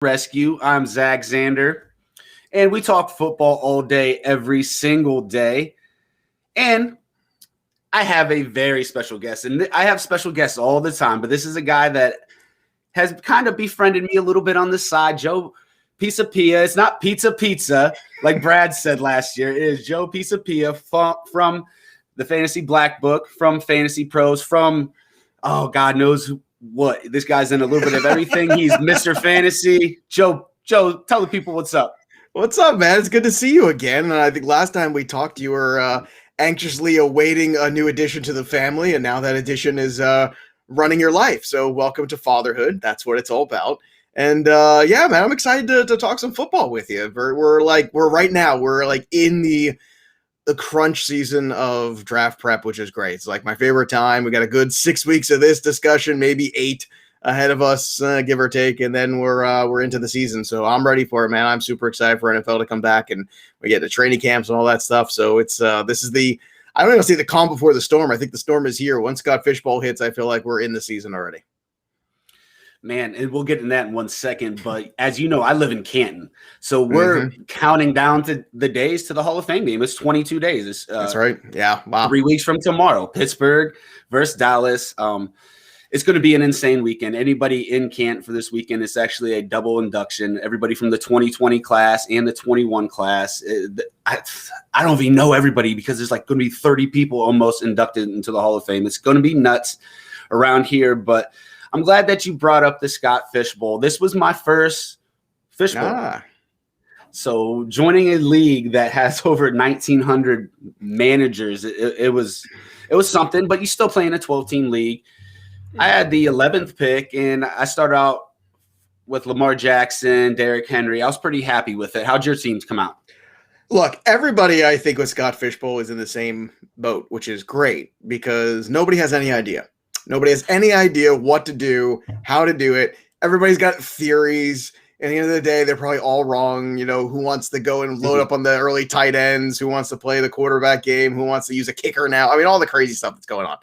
Rescue. I'm Zack Zander, and we talk football all day, every single day. And I have a very special guest, and I have special guests all the time, but this is a guy that has kind of befriended me a little bit on the side. Joe Pisapia. It's not pizza, like Brad said last year. It is Joe Pisapia from the Fantasy Black Book, from Fantasy Pros, from, oh, God knows what. This guy's in a little bit of everything. He's Mr. Fantasy. Joe, tell the people what's up. What's up, man? It's good to see you again. And I think last time we talked, you were anxiously awaiting a new addition to the family, and now that addition is running your life. So welcome to fatherhood. That's what it's all about. And yeah, man, I'm excited to talk some football with you. We're right now in the crunch season of draft prep, which is great. It's like my favorite time. We got a good 6 weeks of this discussion, maybe 8 ahead of us, give or take, and then we're into the season. So I'm ready for it, man. I'm super excited for NFL to come back, and we get the training camps and all that stuff. So it's this is I don't even see the calm before the storm. I think the storm is here. Once Scott Fishbowl hits, I feel like we're in the season already. Man, and we'll get in that in 1 second. But as you know, I live in Canton. So we're counting down to the days to the Hall of Fame game. It's 22 days. That's right. Yeah. Wow. 3 weeks from tomorrow. Pittsburgh versus Dallas. It's going to be an insane weekend. Anybody in Canton for this weekend, it's actually a double induction. Everybody from the 2020 class and the 21 class. I don't even know everybody because there's like going to be 30 people almost inducted into the Hall of Fame. It's going to be nuts around here, but I'm glad that you brought up the Scott Fishbowl. This was my first Fishbowl. So joining a league that has over 1,900 managers, it was something, but you still play in a 12-team league. I had the 11th pick, and I started out with Lamar Jackson, Derrick Henry. I was pretty happy with it. How'd your teams come out? Look, everybody I think with Scott Fishbowl is in the same boat, which is great because nobody has any idea. Nobody has any idea what to do, how to do it. Everybody's got theories. At the end of the day, they're probably all wrong. You know, who wants to go and load up on the early tight ends? Who wants to play the quarterback game? Who wants to use a kicker now? I mean, all the crazy stuff that's going on.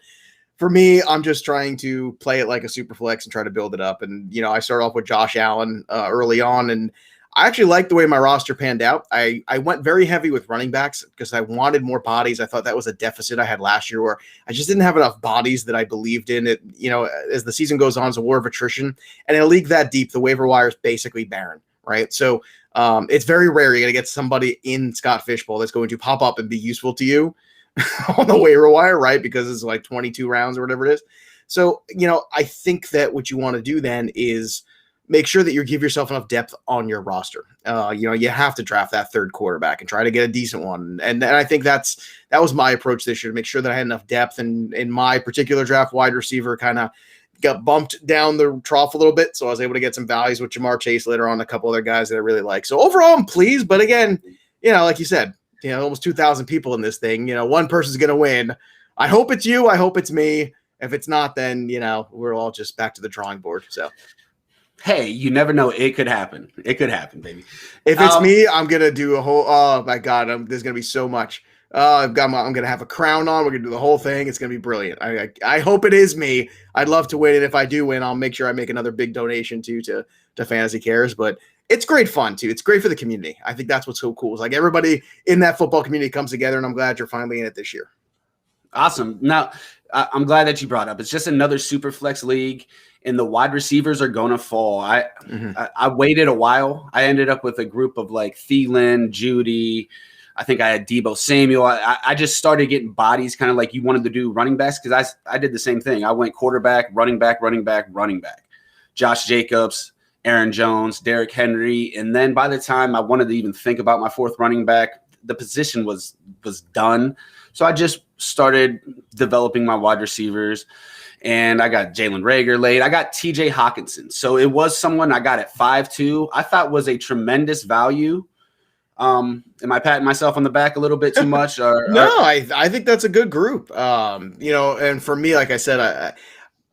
For me, I'm just trying to play it like a super flex and try to build it up. And, you know, I started off with Josh Allen early on, and I actually liked the way my roster panned out. I went very heavy with running backs because I wanted more bodies. I thought that was a deficit I had last year where I just didn't have enough bodies that I believed in. It, you know, as the season goes on, it's a war of attrition. And in a league that deep, the waiver wire is basically barren, right? So it's very rare you're going to get somebody in Scott Fishbowl that's going to pop up and be useful to you on the waiver wire, right? Because it's like 22 rounds or whatever it is. So, you know, I think that what you want to do then is make sure that you give yourself enough depth on your roster. You know, you have to draft that third quarterback and try to get a decent one. And I think that was my approach this year, to make sure that I had enough depth. And in my particular draft, wide receiver kind of got bumped down the trough a little bit. So I was able to get some values with Jamar Chase later on, a couple other guys that I really like. So overall, I'm pleased. But again, you know, like you said, you know, almost 2,000 people in this thing. You know, one person's going to win. I hope it's you. I hope it's me. If it's not, then, you know, we're all just back to the drawing board. So, hey, you never know. It could happen. It could happen, baby. If it's me, I'm going to do a whole, oh my God, there's going to be so much. I'm going to have a crown on. We're going to do the whole thing. It's going to be brilliant. I hope it is me. I'd love to win. And if I do win, I'll make sure I make another big donation to Fantasy Cares. But it's great fun too. It's great for the community. I think that's what's so cool. It's like everybody in that football community comes together, and I'm glad you're finally in it this year. Awesome. Now, I'm glad that you brought up. It's just another super flex league, and the wide receivers are going to fall. I waited a while. I ended up with a group of like Thielen, Judy. I think I had Deebo Samuel. I just started getting bodies, kind of like you wanted to do running backs, because I did the same thing. I went quarterback, running back, running back, running back. Josh Jacobs, Aaron Jones, Derrick Henry. And then by the time I wanted to even think about my fourth running back, the position was done. So I just started developing my wide receivers, and I got Jalen Reagor late. I got TJ Hawkinson. So it was someone I got at 5'2", I thought was a tremendous value. Am I patting myself on the back a little bit too much? I think that's a good group. You know, and for me, like I said,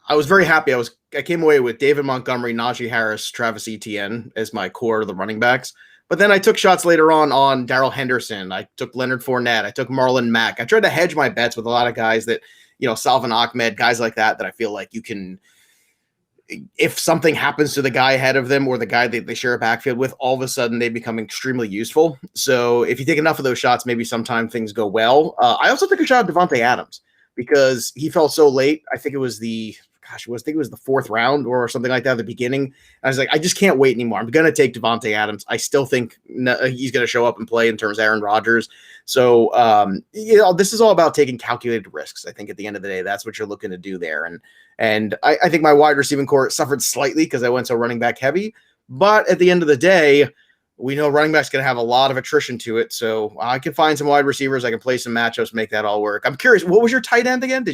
I was very happy. I came away with David Montgomery, Najee Harris, Travis Etienne as my core of the running backs. But then I took shots later on Darrell Henderson. I took Leonard Fournette. I took Marlon Mack. I tried to hedge my bets with a lot of guys that, you know, Salvin Ahmed, guys like that I feel like you can if something happens to the guy ahead of them or the guy they share a backfield with, all of a sudden they become extremely useful. So if you take enough of those shots, maybe sometime things go well. I also took a shot at Devontae Adams because he fell so late. I think it was the fourth round or something like that at the beginning. I was like, I just can't wait anymore. I'm going to take Devontae Adams. I still think he's going to show up and play in terms of Aaron Rodgers. So, this is all about taking calculated risks. I think at the end of the day, that's what you're looking to do there. And I think my wide receiving core suffered slightly because I went so running back heavy. But at the end of the day, we know running back's going to have a lot of attrition to it. So I can find some wide receivers. I can play some matchups, make that all work. I'm curious, what was your tight end again?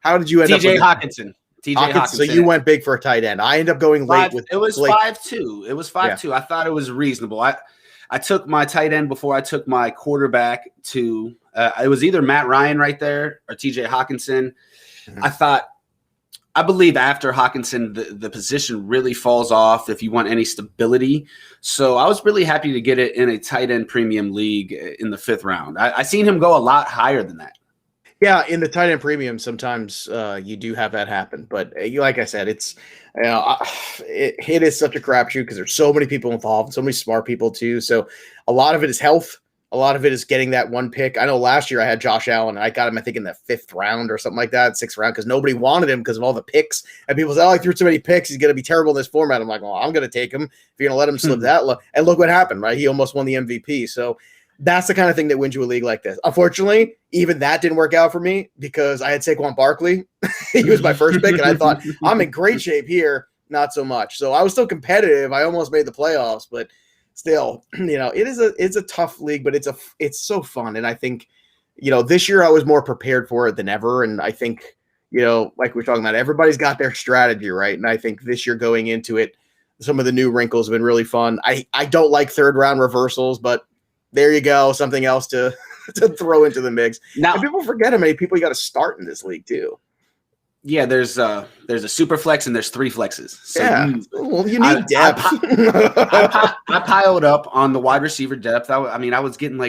How did you end up with Hawkinson? Hawkinson. So you went big for a tight end. I ended up going late with it was 5-2. It was 5-2. I thought it was reasonable. I took my tight end before I took my quarterback to it was either Matt Ryan right there or TJ Hawkinson. Mm-hmm. I believe after Hawkinson, the position really falls off if you want any stability. So I was really happy to get it in a tight end premium league in the 5th round. I seen him go a lot higher than that. Yeah, in the tight end premium, sometimes you do have that happen. But like I said, it is such a crapshoot because there's so many people involved, so many smart people too. So a lot of it is health. A lot of it is getting that one pick. I know last year I had Josh Allen, and I got him, I think, in the 5th round or something like that, 6th round, because nobody wanted him because of all the picks. And people say, oh, I threw so many picks, he's going to be terrible in this format. I'm like, well, I'm going to take him if you're going to let him slip that low. And look what happened, right? He almost won the MVP. So that's the kind of thing that wins you a league like this. Unfortunately, even that didn't work out for me because I had Saquon Barkley. He was my first pick, and I thought, I'm in great shape here. Not so much. So I was still competitive. I almost made the playoffs, but still, it's a tough league, but it's so fun. And I think, this year I was more prepared for it than ever. And I think, like we're talking about, everybody's got their strategy, right? And I think this year going into it, some of the new wrinkles have been really fun. I don't like 3rd round reversals, but there you go. Something else to throw into the mix. Now, and people forget how many people you got to start in this league too. Yeah, there's a super flex and there's 3 flexes. So yeah, you need depth. I piled up on the wide receiver depth. I was getting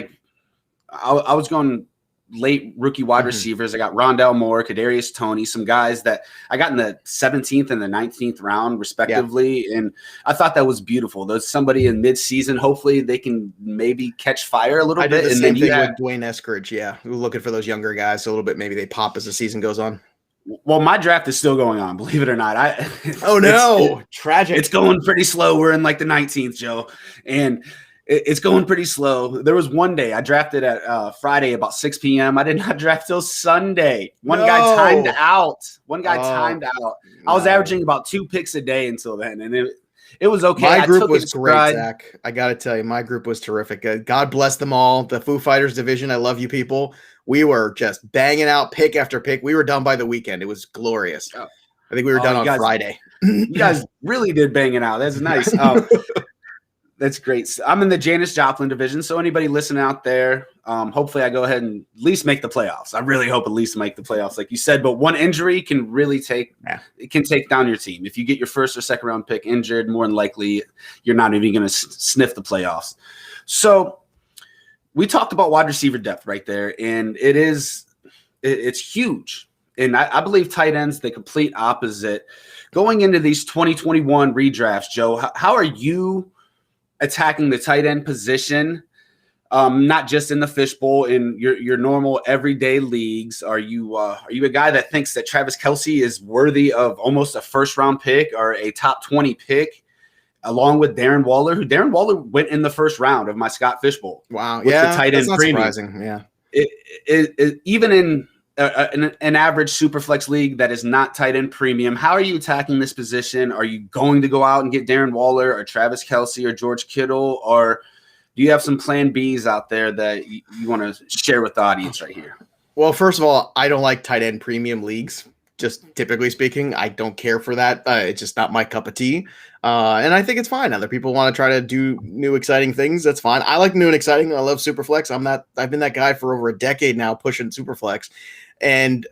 I was going late rookie wide receivers. I got Rondell Moore, Kadarius Toney, some guys that I got in the 17th and the 19th round respectively. Yeah. And I thought that was beautiful. There's somebody in mid-season. Hopefully they can maybe catch fire a little bit. I did the same thing with Dwayne Eskridge. Yeah. We're looking for those younger guys a little bit. Maybe they pop as the season goes on. Well, my draft is still going on, believe it or not. Tragic. It's going pretty slow. We're in the 19th, Joe. And it's going pretty slow. There was one day I drafted at Friday about 6 p.m. I did not draft till Sunday. One guy timed out. I was averaging about 2 picks a day until then, and it was okay. My group was great, Zach. I got to tell you, my group was terrific. God bless them all. The Foo Fighters division, I love you people. We were just banging out pick after pick. We were done by the weekend. It was glorious. I think we were done on Friday. You guys really did bang it out. That's nice. That's great. I'm in the Janis Joplin division, so anybody listening out there, hopefully I go ahead and at least make the playoffs. I really hope at least make the playoffs, like you said. But one injury can really take down your team. If you get your 1st or 2nd round pick injured, more than likely you're not even going to sniff the playoffs. So we talked about wide receiver depth right there, and it's huge. And I believe tight ends, the complete opposite. Going into these 2021 redrafts, Joe, how are you attacking the tight end position, not just in the fishbowl, in your normal everyday leagues? Are you a guy that thinks that Travis Kelce is worthy of almost a 1st round pick or a top 20 pick, along with Darren Waller, who Darren Waller went in the 1st round of my Scott Fishbowl? Wow, yeah, the tight end that's premium. Surprising. Yeah, it even in an average super flex league that is not tight end premium, how are you attacking this position? Are you going to go out and get Darren Waller or Travis Kelce or George Kittle, or do you have some plan Bs out there that you want to share with the audience right here? Well, first of all, I don't like tight end premium leagues. Just typically speaking, I don't care for that. It's just not my cup of tea. And I think it's fine. Other people want to try to do new, exciting things. That's fine. I like new and exciting. I love Superflex. I've been that guy for over a decade now, pushing Superflex. And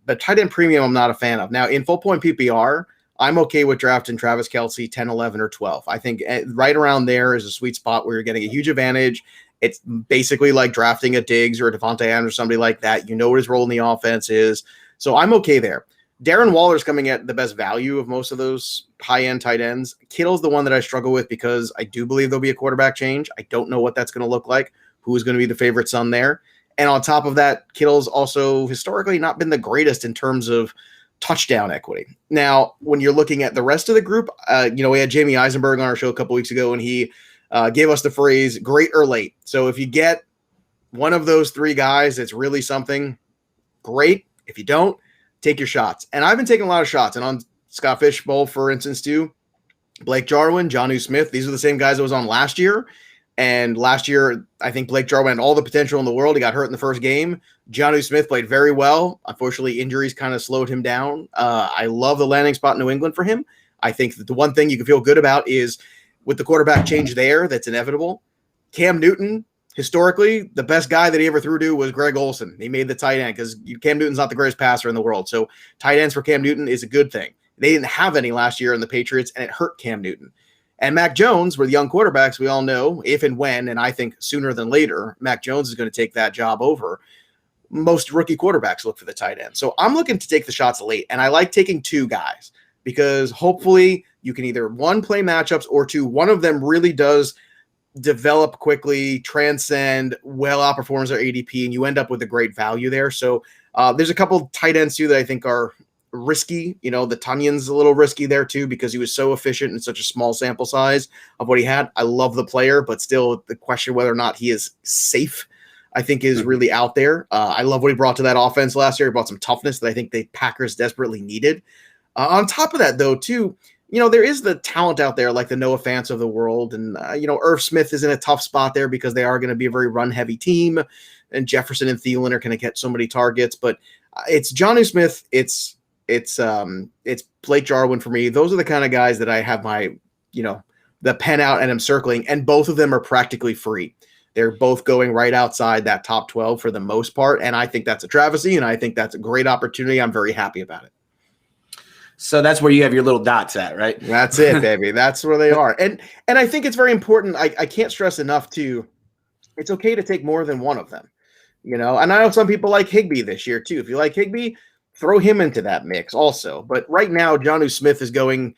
but tight end premium, I'm not a fan of. Now, in full point PPR, I'm okay with drafting Travis Kelce 10, 11, or 12. I think right around there is a sweet spot where you're getting a huge advantage. It's basically like drafting a Diggs or a Devontae Adams or somebody like that. You know what his role in the offense is. So I'm okay there. Darren Waller's coming at the best value of most of those high-end tight ends. Kittle's the one that I struggle with because I do believe there'll be a quarterback change. I don't know what that's going to look like, who is going to be the favorite son there. And on top of that, Kittle's also historically not been the greatest in terms of touchdown equity. Now, when you're looking at the rest of the group, we had Jamie Eisenberg on our show a couple weeks ago, and he gave us the phrase great or late. So if you get one of those three guys that's really something, great. If you don't, take your shots. And I've been taking a lot of shots. And on Scott Fishbowl, for instance, too, Blake Jarwin, Jonnu Smith, these are the same guys I was on last year. And last year, I think Blake Jarwin had all the potential in the world. He got hurt in the first game. Jonnu Smith played very well. Unfortunately, injuries kind of slowed him down. I love the landing spot in New England for him. I think that the one thing you can feel good about is with the quarterback change there, that's inevitable. Cam Newton, historically, the best guy that he ever threw to was Greg Olsen. He made the tight end because Cam Newton's not the greatest passer in the world. So tight ends for Cam Newton is a good thing. They didn't have any last year in the Patriots, and it hurt Cam Newton. And Mac Jones, with young quarterbacks, we all know if and when, and I think sooner than later, Mac Jones is going to take that job over. Most rookie quarterbacks look for the tight end. So I'm looking to take the shots late, and I like taking two guys because hopefully you can either, one, play matchups, or two, one of them really does develop quickly, transcend, well outperforms their ADP, and you end up with a great value there. So there's a couple tight ends too that I think are risky. The Tunyon's a little risky there too because he was so efficient in such a small sample size of what he had. I love the player, but still the question whether or not he is safe, I think, is really out there. I love what he brought to that offense last year. He brought some toughness that I think the Packers desperately needed. On top of that, though, too, there is the talent out there like the Noah Fants of the world. And, Irv Smith is in a tough spot there because they are going to be a very run-heavy team. And Jefferson and Thielen are going to get so many targets. But it's Jonnu Smith. It's Blake Jarwin for me. Those are the kind of guys that I have my, the pen out and I'm circling. And both of them are practically free. They're both going right outside that top 12 for the most part. And I think that's a travesty. And I think that's a great opportunity. I'm very happy about it. So that's where you have your little dots at, right? That's it, baby. That's where they are. And I think it's very important. I can't stress enough it's okay to take more than one of them, and I know some people like Higbee this year too. If you like Higbee, throw him into that mix also. But right now, Jonnu Smith is going,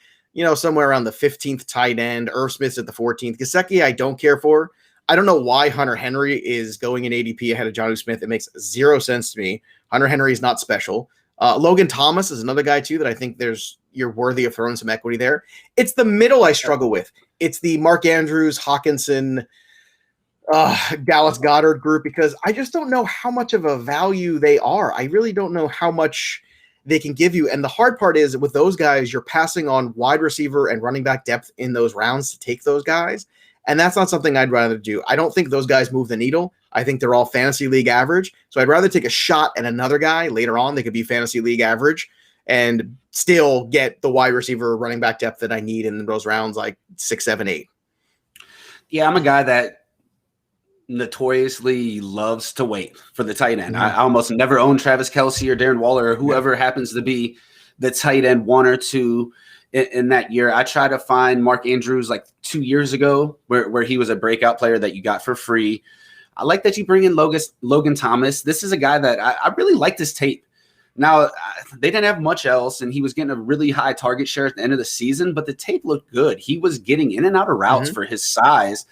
somewhere around the 15th tight end. Irv Smith's at the 14th. Gesicki, I don't care for. I don't know why Hunter Henry is going in ADP ahead of Jonnu Smith. It makes zero sense to me. Hunter Henry is not special. Logan Thomas is another guy too that I think you're worthy of throwing some equity there. It's the middle I struggle with. It's the Mark Andrews, Hawkinson, Dallas Goedert group because I just don't know how much of a value they are. I really don't know how much they can give you. And the hard part is with those guys, you're passing on wide receiver and running back depth in those rounds to take those guys. And that's not something I'd rather do. I don't think those guys move the needle. I think they're all fantasy league average. So I'd rather take a shot at another guy later on. They could be fantasy league average and still get the wide receiver running back depth that I need in those rounds like 6, 7, 8. Yeah, I'm a guy that notoriously loves to wait for the tight end. I almost never own Travis Kelce or Darren Waller or whoever happens to be the tight end 1 or 2 in that year. I tried to find Mark Andrews like 2 years ago where he was a breakout player that you got for free. I like that you bring in Logan Thomas. This is a guy that I really liked his tape. Now, they didn't have much else, and he was getting a really high target share at the end of the season, but the tape looked good. He was getting in and out of routes for his size,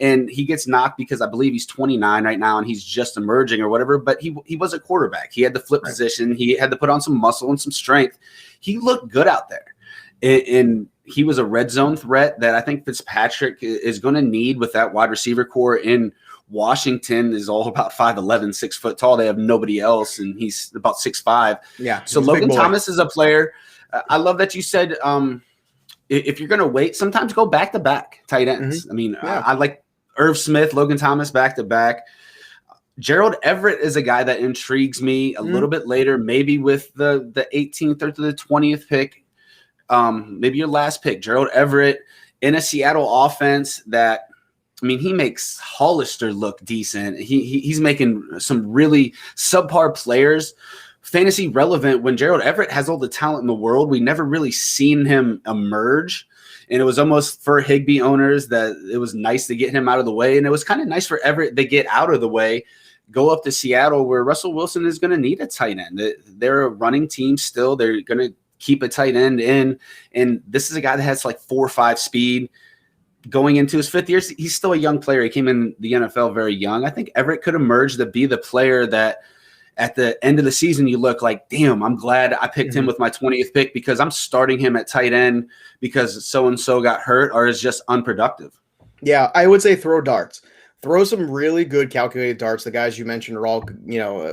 and he gets knocked because I believe he's 29 right now, and he's just emerging or whatever, but he was a quarterback. He had the flip position. He had to put on some muscle and some strength. He looked good out there, and he was a red zone threat that I think Fitzpatrick is going to need with that wide receiver core in Washington is all about 5'11", 6 foot tall. They have nobody else, and he's about 6'5". Yeah. So Logan Thomas is a player. I love that you said if you're going to wait, sometimes go back to back tight ends. I mean, I like Irv Smith, Logan Thomas back to back. Gerald Everett is a guy that intrigues me a little bit later, maybe with the 18th or the 20th pick. Maybe your last pick, Gerald Everett in a Seattle offense that. I mean, he makes Hollister look decent. He's making some really subpar players fantasy relevant when Gerald Everett has all the talent in the world. We never really seen him emerge. And it was almost for Higbee owners that it was nice to get him out of the way. And it was kind of nice for Everett to get out of the way go up to Seattle where Russell Wilson is going to need a tight end. They're a running team still. They're going to keep a tight end in. And this is a guy that has like 4.5 speed going into his 5th year. He's still a young player. He came in the NFL very young. I think Everett could emerge to be the player that at the end of the season, you look like, damn, I'm glad I picked him with my 20th pick because I'm starting him at tight end because so-and-so got hurt or is just unproductive. Yeah, I would say throw darts. Throw some really good calculated darts. The guys you mentioned are all,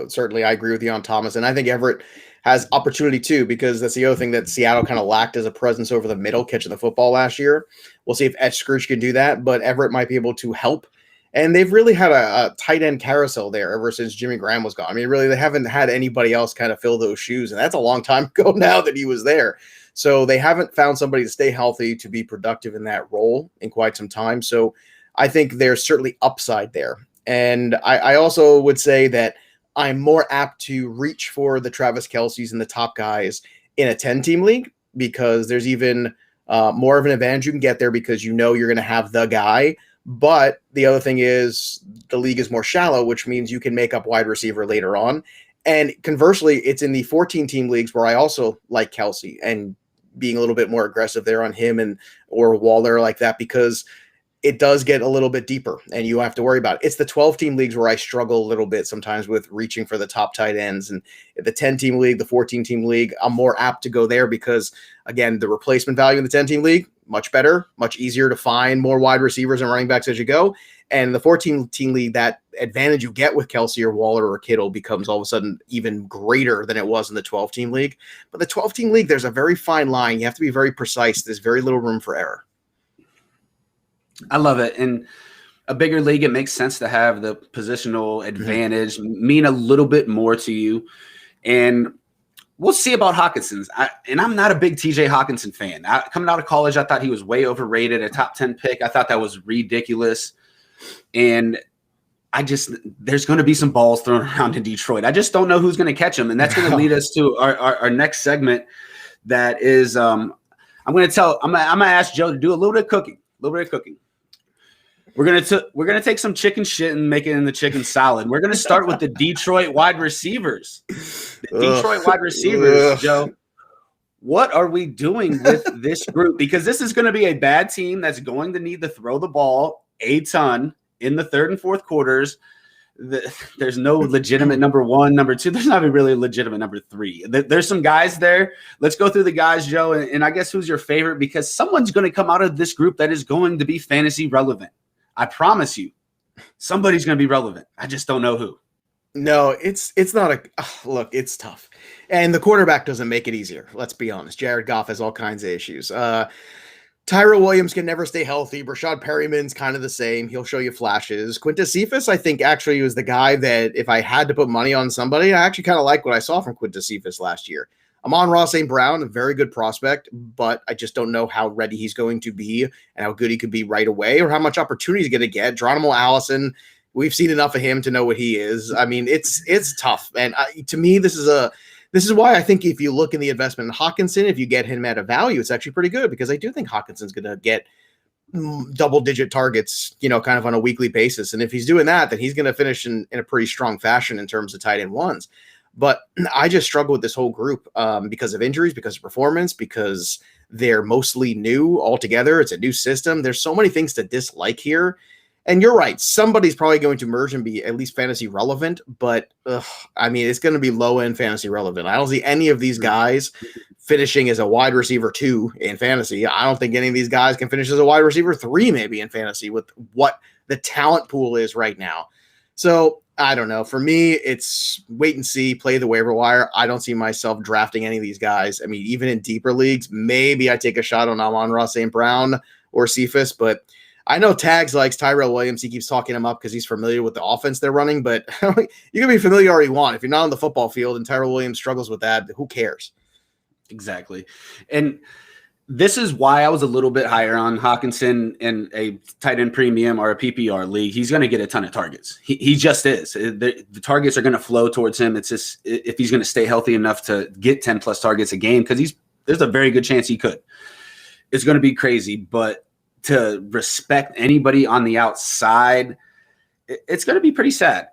certainly I agree with you on Thomas. And I think Everett has opportunity too, because that's the other thing that Seattle kind of lacked as a presence over the middle, catching the football last year. We'll see if Etch Scrooge can do that, but Everett might be able to help. And they've really had a tight end carousel there ever since Jimmy Graham was gone. I mean, really, they haven't had anybody else kind of fill those shoes. And that's a long time ago now that he was there. So they haven't found somebody to stay healthy, to be productive in that role in quite some time. So I think there's certainly upside there. And I also would say that I'm more apt to reach for the Travis Kelce's and the top guys in a 10-team league because there's even more of an advantage you can get there because you're going to have the guy. But the other thing is the league is more shallow, which means you can make up wide receiver later on. And conversely, it's in the 14-team leagues where I also like Kelce and being a little bit more aggressive there on him or Waller like that because it does get a little bit deeper and you have to worry about it. It's the 12-team leagues where I struggle a little bit sometimes with reaching for the top tight ends. And the 10-team league, the 14-team league, I'm more apt to go there because, again, the replacement value in the 10-team league, much better, much easier to find more wide receivers and running backs as you go. And the 14-team league, that advantage you get with Kelce or Waller or Kittle becomes all of a sudden even greater than it was in the 12-team league. But the 12-team league, there's a very fine line. You have to be very precise. There's very little room for error. I love it. In a bigger league, it makes sense to have the positional advantage mean a little bit more to you. And we'll see about Hawkinson's. I'm not a big TJ Hawkinson fan. Coming out of college, I thought he was way overrated, a top 10 pick. I thought that was ridiculous. And there's going to be some balls thrown around in Detroit. I just don't know who's going to catch him. And that's going to lead us to our next segment. That is, I'm going to ask Joe to do a little bit of cooking. We're gonna take some chicken shit and make it in the chicken salad. We're gonna start with the Detroit wide receivers. Joe. What are we doing with this group? Because this is going to be a bad team that's going to need to throw the ball a ton in the third and fourth quarters. There's no legitimate number one, number two. There's not even really a legitimate number three. There's some guys there. Let's go through the guys, Joe. And I guess who's your favorite? Because someone's going to come out of this group that is going to be fantasy relevant. I promise you, somebody's going to be relevant. I just don't know who. No, it's not look, it's tough. And the quarterback doesn't make it easier. Let's be honest. Jared Goff has all kinds of issues. Tyrell Williams can never stay healthy. Rashad Perryman's kind of the same. He'll show you flashes. Quintez Cephas, I think, actually was the guy that if I had to put money on somebody, I actually kind of like what I saw from Quintez Cephas last year. Amon-Ra St. Brown, a very good prospect, but I just don't know how ready he's going to be and how good he could be right away or how much opportunity he's going to get. Geronimo Allison, we've seen enough of him to know what he is. I mean, it's tough. And to me, this is why I think if you look in the investment in Hawkinson, if you get him at a value, it's actually pretty good because I do think Hawkinson's going to get double-digit targets, kind of on a weekly basis. And if he's doing that, then he's going to finish in a pretty strong fashion in terms of tight end ones. But I just struggle with this whole group because of injuries, because of performance, because they're mostly new altogether. It's a new system. There's so many things to dislike here. And you're right. Somebody's probably going to merge and be at least fantasy relevant. But, it's going to be low-end fantasy relevant. I don't see any of these guys finishing as a wide receiver 2 in fantasy. I don't think any of these guys can finish as a wide receiver 3 maybe in fantasy with what the talent pool is right now. So I don't know. For me, it's wait and see, play the waiver wire. I don't see myself drafting any of these guys. I mean, even in deeper leagues, maybe I take a shot on Amon-Ra St. Brown or Cephas, but I know Tags likes Tyrell Williams. He keeps talking him up because he's familiar with the offense they're running, but you can be familiar all you want. If you're not on the football field and Tyrell Williams struggles with that, who cares? Exactly. And this is why I was a little bit higher on Hawkinson in a tight end premium or a PPR league. He's going to get a ton of targets. He just is. The targets are going to flow towards him. It's just if he's going to stay healthy enough to get 10 plus targets a game, because there's a very good chance he could. It's going to be crazy, but to respect anybody on the outside, it's going to be pretty sad.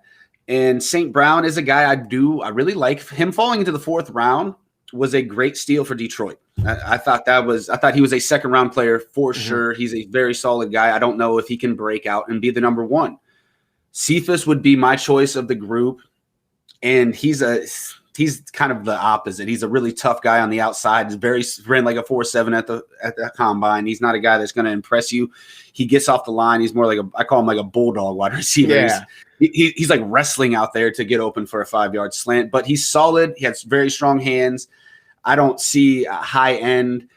And St. Brown is a guy I really like. Him falling into the 4th round was a great steal for Detroit. I thought he was a 2nd round player for sure. He's a very solid guy. I don't know if he can break out and be the number 1. Cephas would be my choice of the group, and he's kind of the opposite. He's a really tough guy on the outside. He's ran like a 4.7 at the combine. He's not a guy that's going to impress you. He gets off the line. He's more like I call him like a bulldog wide receiver. Yeah. He's like wrestling out there to get open for a 5-yard slant, but he's solid. He has very strong hands. I don't see a high end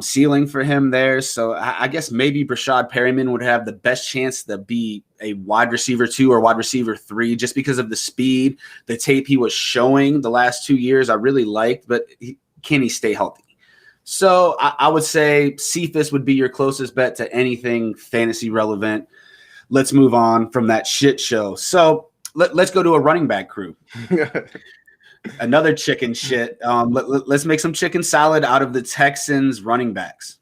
ceiling for him there. So I guess maybe Brashad Perryman would have the best chance to be a wide receiver 2 or wide receiver 3, just because of the speed, the tape he was showing the last 2 years. I really liked, but can he stay healthy? So I would say Cephas would be your closest bet to anything fantasy relevant. Let's move on from that shit show. So let's go to a running back crew. Another chicken shit. Let's make some chicken salad out of the Texans running backs.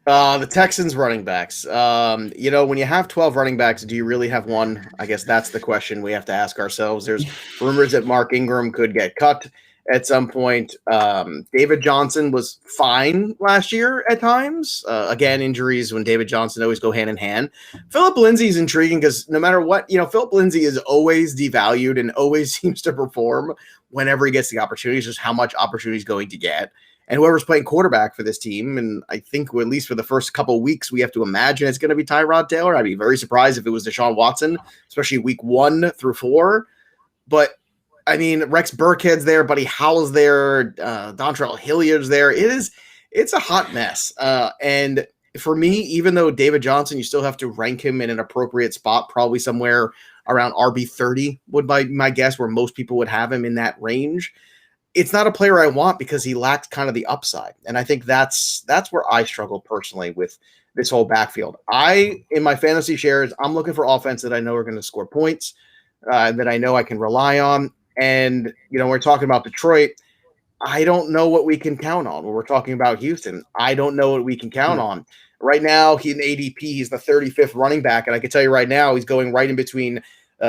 The Texans running backs. When you have 12 running backs, do you really have one? I guess that's the question we have to ask ourselves. There's rumors that Mark Ingram could get cut at some point. David Johnson was fine last year at times. Again, injuries when David Johnson always go hand in hand. Philip Lindsay is intriguing because no matter what, Philip Lindsay is always devalued and always seems to perform whenever he gets the opportunities, just how much opportunity he's going to get. And whoever's playing quarterback for this team, and I think at least for the first couple of weeks, we have to imagine it's going to be Tyrod Taylor. I'd be very surprised if it was Deshaun Watson, especially week 1 through 4. But I mean, Rex Burkhead's there, Buddy Howell's there, Dontrell Hilliard's there. It's a hot mess. And for me, even though David Johnson, you still have to rank him in an appropriate spot, probably somewhere around RB30 would be my guess, where most people would have him in that range. It's not a player I want because he lacks kind of the upside. And I think that's where I struggle personally with this whole backfield. In my fantasy shares, I'm looking for offense that I know are going to score points, that I know I can rely on. And, we're talking about Detroit. I don't know what we can count on. When we're talking about Houston, I don't know what we can count on. Right now, in ADP, he's the 35th running back. And I can tell you right now, he's going right in between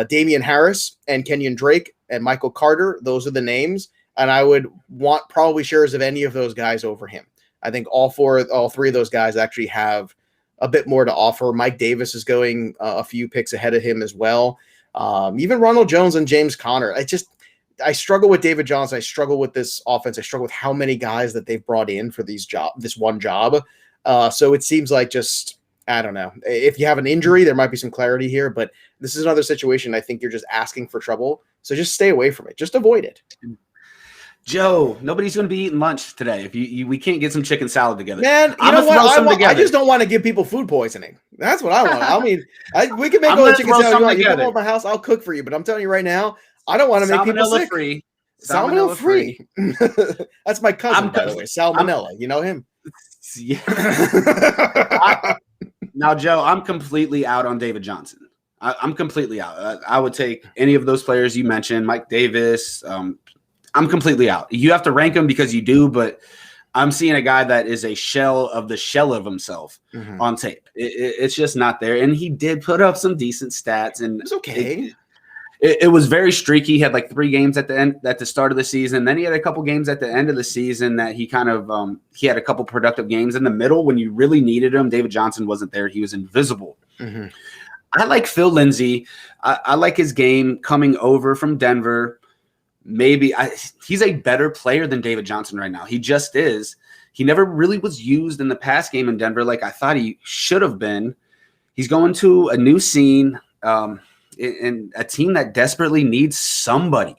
Damian Harris and Kenyon Drake and Michael Carter. Those are the names. And I would want probably shares of any of those guys over him. I think all 3 of those guys actually have a bit more to offer. Mike Davis is going a few picks ahead of him as well. Even Ronald Jones and James Conner. I struggle with David Johnson. I struggle with this offense. I struggle with how many guys that they've brought in for this one job. So it seems like I don't know. If you have an injury, there might be some clarity here, but this is another situation I think you're just asking for trouble. So just stay away from it. Just avoid it. Joe, nobody's going to be eating lunch today if we can't get some chicken salad together. Man, you know what? I just don't want to give people food poisoning. That's what I want. I mean, we can make all the chicken salad you want. You come over my house, I'll cook for you. But I'm telling you right now, I don't want to make people sick. Salmonella free. That's my cousin, by the way. Salmonella. You know him? Yeah. Now, Joe, I'm completely out on David Johnson. I'm completely out. I would take any of those players you mentioned, Mike Davis. I'm completely out. You have to rank him because you do, but I'm seeing a guy that is a shell of himself on tape. It's just not there. And he did put up some decent stats. And it's okay. It was very streaky. He had like 3 games at the start of the season. Then he had a couple games at the end of the season that he kind of he had a couple productive games in the middle when you really needed him. David Johnson wasn't there. He was invisible. I like Phil Lindsay. I like his game coming over from Denver. He's a better player than David Johnson right now. He just is. He never really was used in the pass game in Denver like I thought he should have been. He's going to a new scene in a team that desperately needs somebody.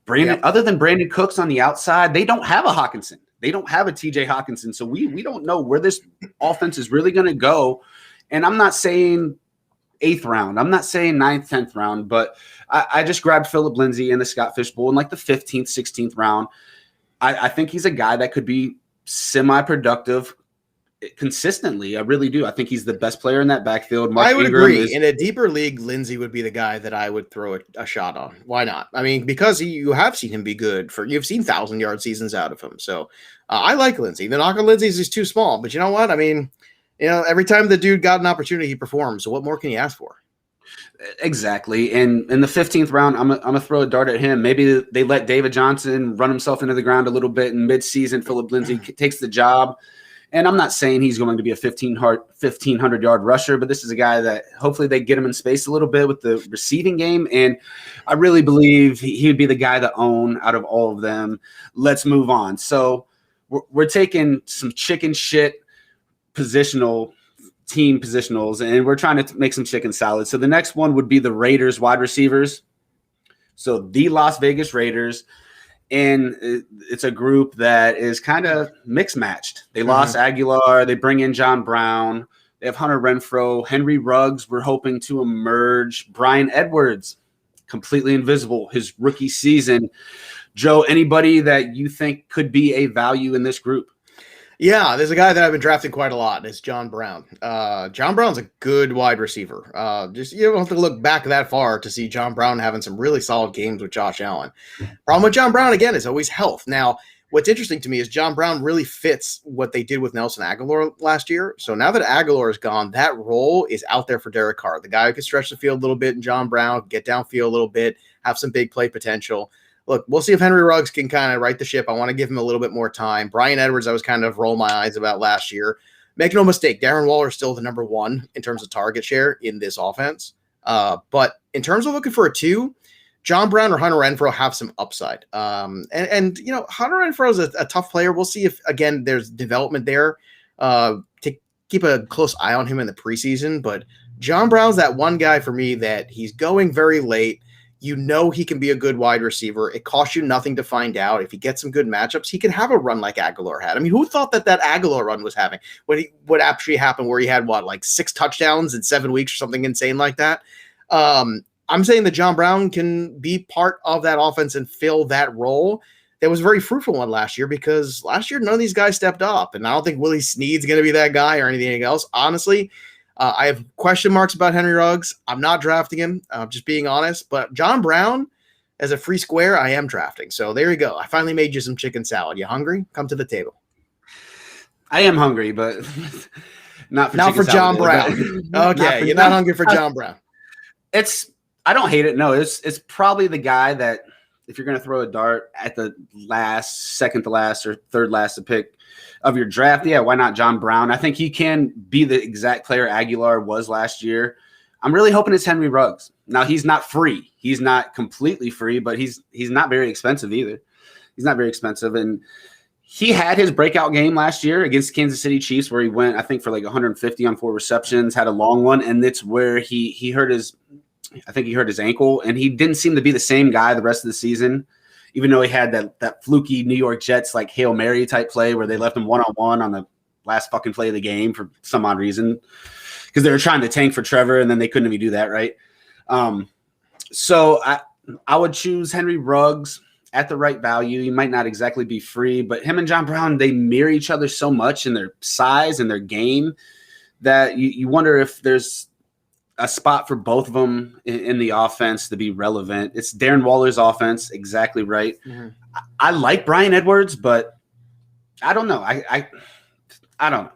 Other than Brandon Cooks on the outside, they don't have a Hawkinson. They don't have a TJ Hawkinson. So we don't know where this offense is really going to go. And I'm not saying 8th round. I'm not saying 9th, 10th round, but I just grabbed Philip Lindsay in the Scott Fish Bowl in like the 15th, 16th round. I think he's a guy that could be semi-productive consistently. I really do. I think he's the best player in that backfield. I would agree. In a deeper league, Lindsay would be the guy that I would throw a shot on. Why not? I mean, because you have seen him be good. You've seen 1,000-yard seasons out of him. So I like Lindsay. The knock on Lindsay is he's too small. But you know what? I mean, every time the dude got an opportunity, he performed. So what more can you ask for? Exactly. And in the 15th round, I'm gonna throw a dart at him. Maybe they let David Johnson run himself into the ground a little bit in midseason. Philip Lindsay takes the job. And I'm not saying he's going to be a 1,500-yard rusher, but this is a guy that hopefully they get him in space a little bit with the receiving game. And I really believe he would be the guy to own out of all of them. Let's move on. So we're taking some chicken shit team positionals, and we're trying to make some chicken salad. So the next one would be the Raiders wide receivers. So the Las Vegas Raiders. And it's a group that is kind of mixed matched. They lost Aguilar. They bring in John Brown. They have Hunter Renfrow. Henry Ruggs, we're hoping to emerge. Brian Edwards, completely invisible, his rookie season. Joe, anybody that you think could be a value in this group? Yeah, there's a guy that I've been drafting quite a lot, and it's John Brown. John Brown's a good wide receiver. You don't have to look back that far to see John Brown having some really solid games with Josh Allen. Problem with John Brown, again, is always health. Now, what's interesting to me is John Brown really fits what they did with Nelson Aguilar last year. So now that Aguilar is gone, that role is out there for Derek Carr, the guy who can stretch the field a little bit, and John Brown get downfield a little bit, have some big play potential. Look, we'll see if Henry Ruggs can kind of right the ship. I want to give him a little bit more time. Brian Edwards, I was kind of rolling my eyes about last year. Make no mistake, Darren Waller is still the number one in terms of target share in this offense. But in terms of looking for a two, John Brown or Hunter Renfrow have some upside. And you know, Hunter Renfrow is a tough player. We'll see if, again, there's development there to keep a close eye on him in the preseason. But John Brown's that one guy for me that he's going very late. You know he can be a good wide receiver. It costs you nothing to find out. If he gets some good matchups, he can have a run like Aguilar had. I mean, who thought that Aguilar run was having? What actually happened where he had, like 6 touchdowns in 7 weeks or something insane like that? I'm saying that John Brown can be part of that offense and fill that role. That was a very fruitful one last year because last year none of these guys stepped up. And I don't think Willie Snead's going to be that guy or anything else. Honestly, I have question marks about Henry Ruggs. I'm not drafting him. I'm just being honest. But John Brown, as a free square, I am drafting. So there you go. I finally made you some chicken salad. You hungry? Come to the table. I am hungry, but not for John Brown. Okay, you're not hungry for John Brown. I don't hate it. No, it's probably the guy that if you're going to throw a dart at the second to last or third last to pick of your draft, yeah, why not John Brown? I think he can be the exact player Aguilar was last year. I'm really hoping it's Henry Ruggs. Now, he's not free. He's not completely free, but he's not very expensive either. He's not very expensive. And he had his breakout game last year against Kansas City Chiefs where he went, I think, for like 150 on 4 receptions, had a long one, and it's where he hurt his ankle, and he didn't seem to be the same guy the rest of the season. Even though he had that fluky New York Jets like Hail Mary type play where they left him one-on-one on the last fucking play of the game for some odd reason because they were trying to tank for Trevor and then they couldn't even do that, right? So I would choose Henry Ruggs at the right value. He might not exactly be free, but him and John Brown, they mirror each other so much in their size and their game that you wonder if there's a spot for both of them in the offense to be relevant. It's Darren Waller's offense. Exactly right. Mm-hmm. I like Brian Edwards, but I don't know. I don't know.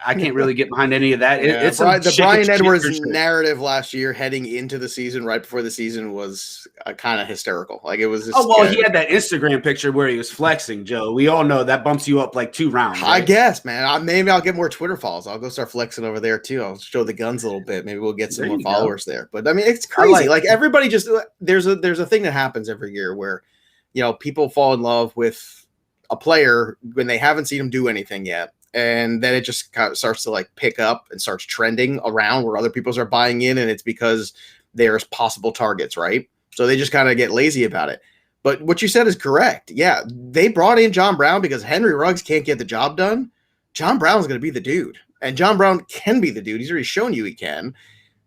I can't really get behind any of that. It's the Brian Edwards narrative last year heading into the season, right before the season, was kind of hysterical. Like it was just, he had that Instagram picture where he was flexing, Joe. We all know that bumps you up like 2 rounds. Right? I guess, man. Maybe I'll get more Twitter follows. I'll go start flexing over there too. I'll show the guns a little bit. Maybe we'll get some more followers there. But I mean, it's crazy. Like everybody just there's a thing that happens every year where, you know, people fall in love with a player when they haven't seen him do anything yet. And then it just kind of starts to like pick up and starts trending around where other people are buying in. And it's because there's possible targets, right? So they just kind of get lazy about it. But what you said is correct. Yeah, they brought in John Brown because Henry Ruggs can't get the job done. John Brown's going to be the dude. And John Brown can be the dude. He's already shown you he can.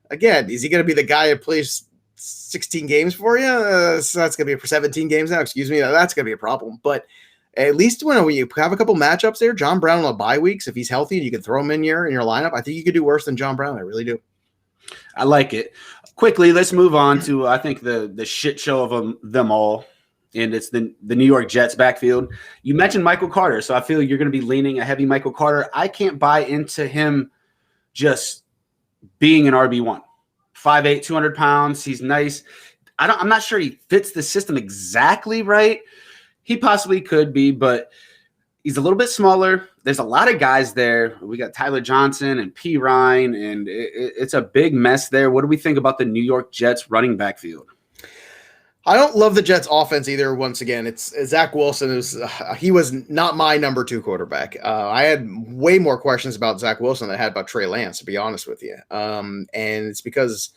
Again, is he going to be the guy who plays 16 games for you? So that's going to be for 17 games now. Excuse me. That's going to be a problem. But at least when you have a couple matchups there, John Brown on bye weeks, if he's healthy and you can throw him in your lineup, I think you could do worse than John Brown. I really do. I like it. Quickly, let's move on to, I think, the shit show of them all, and it's the New York Jets backfield. You mentioned Michael Carter, so I feel you're going to be leaning a heavy Michael Carter. I can't buy into him just being an RB1. 5'8", 200 pounds. He's nice. I'm not sure he fits the system exactly right. He possibly could be, but he's a little bit smaller. There's a lot of guys there. We got Tyler Johnson and P. Ryan, and it's a big mess there. What do we think about the New York Jets running back field? I don't love the Jets offense either. Once again, it's Zach Wilson. He was not my number 2 quarterback. I had way more questions about Zach Wilson than I had about Trey Lance, to be honest with you. And it's because,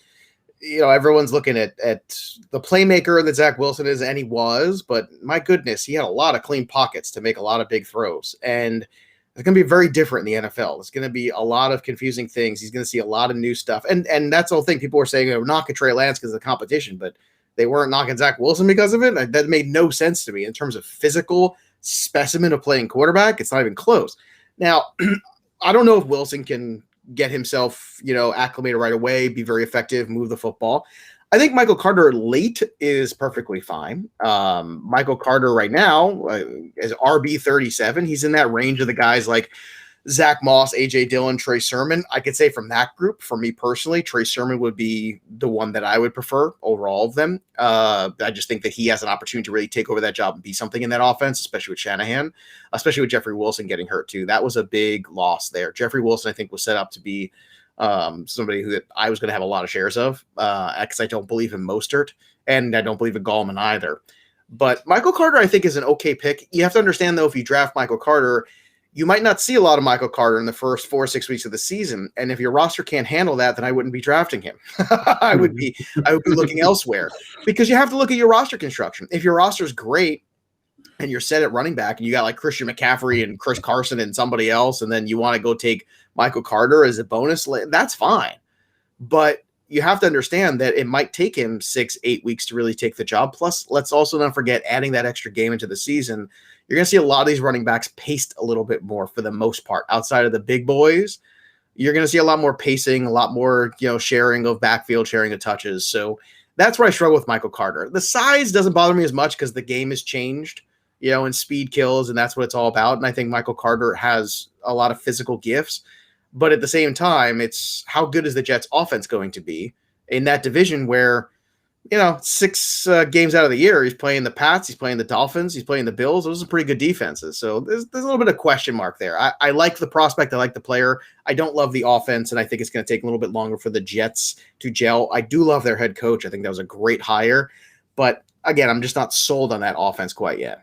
everyone's looking at the playmaker that Zach Wilson is, and he was, but my goodness, he had a lot of clean pockets to make a lot of big throws. And it's going to be very different in the NFL. It's going to be a lot of confusing things. He's going to see a lot of new stuff. And that's the whole thing. People were saying, we're knocking Trey Lance because of the competition, but they weren't knocking Zach Wilson because of it. That made no sense to me in terms of physical specimen of playing quarterback. It's not even close. Now, I don't know if Wilson can get himself, acclimated right away, be very effective, move the football. I think Michael Carter late is perfectly fine. Michael Carter right now is RB37. He's in that range of the guys like Zach Moss, A.J. Dillon, Trey Sermon. I could say from that group, for me personally, Trey Sermon would be the one that I would prefer over all of them. I just think that he has an opportunity to really take over that job and be something in that offense, especially with Shanahan, especially with Jeffrey Wilson getting hurt too. That was a big loss there. Jeffrey Wilson, I think, was set up to be somebody that I was going to have a lot of shares of because I don't believe in Mostert and I don't believe in Gallman either. But Michael Carter, I think, is an okay pick. You have to understand, though, if you draft Michael Carter, you might not see a lot of Michael Carter in the first 4 or 6 weeks of the season. And if your roster can't handle that, then I wouldn't be drafting him. I would be looking elsewhere because you have to look at your roster construction. If your roster is great and you're set at running back and you got like Christian McCaffrey and Chris Carson and somebody else, and then you want to go take Michael Carter as a bonus, that's fine. But you have to understand that it might take him 6-8 weeks to really take the job. Plus, let's also not forget adding that extra game into the season. You're going to see a lot of these running backs paced a little bit more for the most part. Outside of the big boys, you're going to see a lot more pacing, a lot more, sharing of backfield, sharing of touches. So that's where I struggle with Michael Carter. The size doesn't bother me as much because the game has changed, and speed kills, and that's what it's all about. And I think Michael Carter has a lot of physical gifts. But at the same time, it's how good is the Jets offense going to be in that division where, 6 games out of the year, he's playing the Pats, he's playing the Dolphins, he's playing the Bills. Those are pretty good defenses. So there's a little bit of question mark there. I like the prospect. I like the player. I don't love the offense, and I think it's going to take a little bit longer for the Jets to gel. I do love their head coach. I think that was a great hire. But, again, I'm just not sold on that offense quite yet.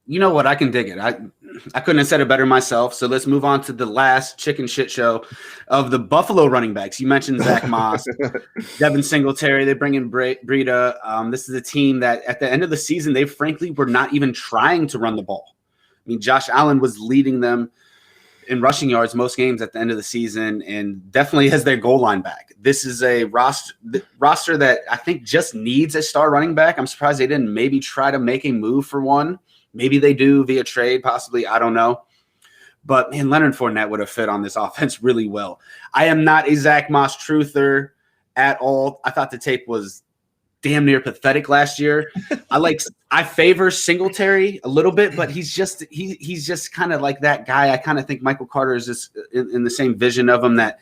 You know what? I can dig it. I couldn't have said it better myself. So let's move on to the last chicken shit show of the Buffalo running backs. You mentioned Zach Moss, Devin Singletary. They bring in Breida. This is a team that at the end of the season, they frankly were not even trying to run the ball. I mean, Josh Allen was leading them in rushing yards most games at the end of the season and definitely has their goal line back. This is a roster that I think just needs a star running back. I'm surprised they didn't maybe try to make a move for one. Maybe they do via trade, possibly. I don't know. But, man, Leonard Fournette would have fit on this offense really well. I am not a Zach Moss truther at all. I thought the tape was damn near pathetic last year. I favor Singletary a little bit, but he's just kind of like that guy. I kind of think Michael Carter is just in the same vision of him, that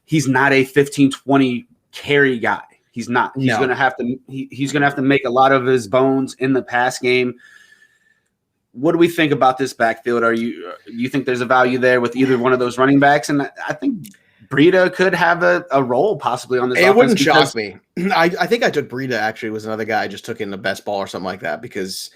he's not a 15-20 carry guy. He's not. He's going to have to make a lot of his bones in the pass game. What do we think about this backfield? Do you think there's a value there with either one of those running backs? And I think Breida could have a role possibly on this offense. It wouldn't shock me. I think I took Breida, actually, was another guy I just took in the best ball or something like that, because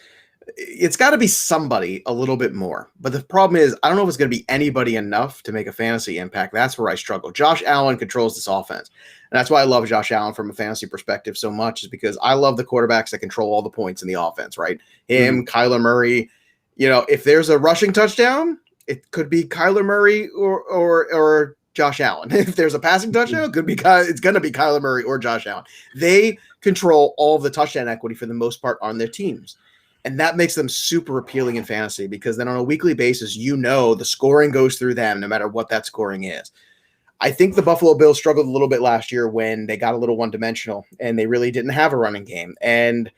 it's got to be somebody a little bit more. But the problem is, I don't know if it's going to be anybody enough to make a fantasy impact. That's where I struggle. Josh Allen controls this offense. And that's why I love Josh Allen from a fantasy perspective so much, is because I love the quarterbacks that control all the points in the offense, right? Him, Kyler Murray. If there's a rushing touchdown, it could be Kyler Murray or Josh Allen. If there's a passing touchdown, it's going to be Kyler Murray or Josh Allen. They control all of the touchdown equity for the most part on their teams. And that makes them super appealing in fantasy, because then on a weekly basis, the scoring goes through them no matter what that scoring is. I think the Buffalo Bills struggled a little bit last year when they got a little one-dimensional and they really didn't have a running game. And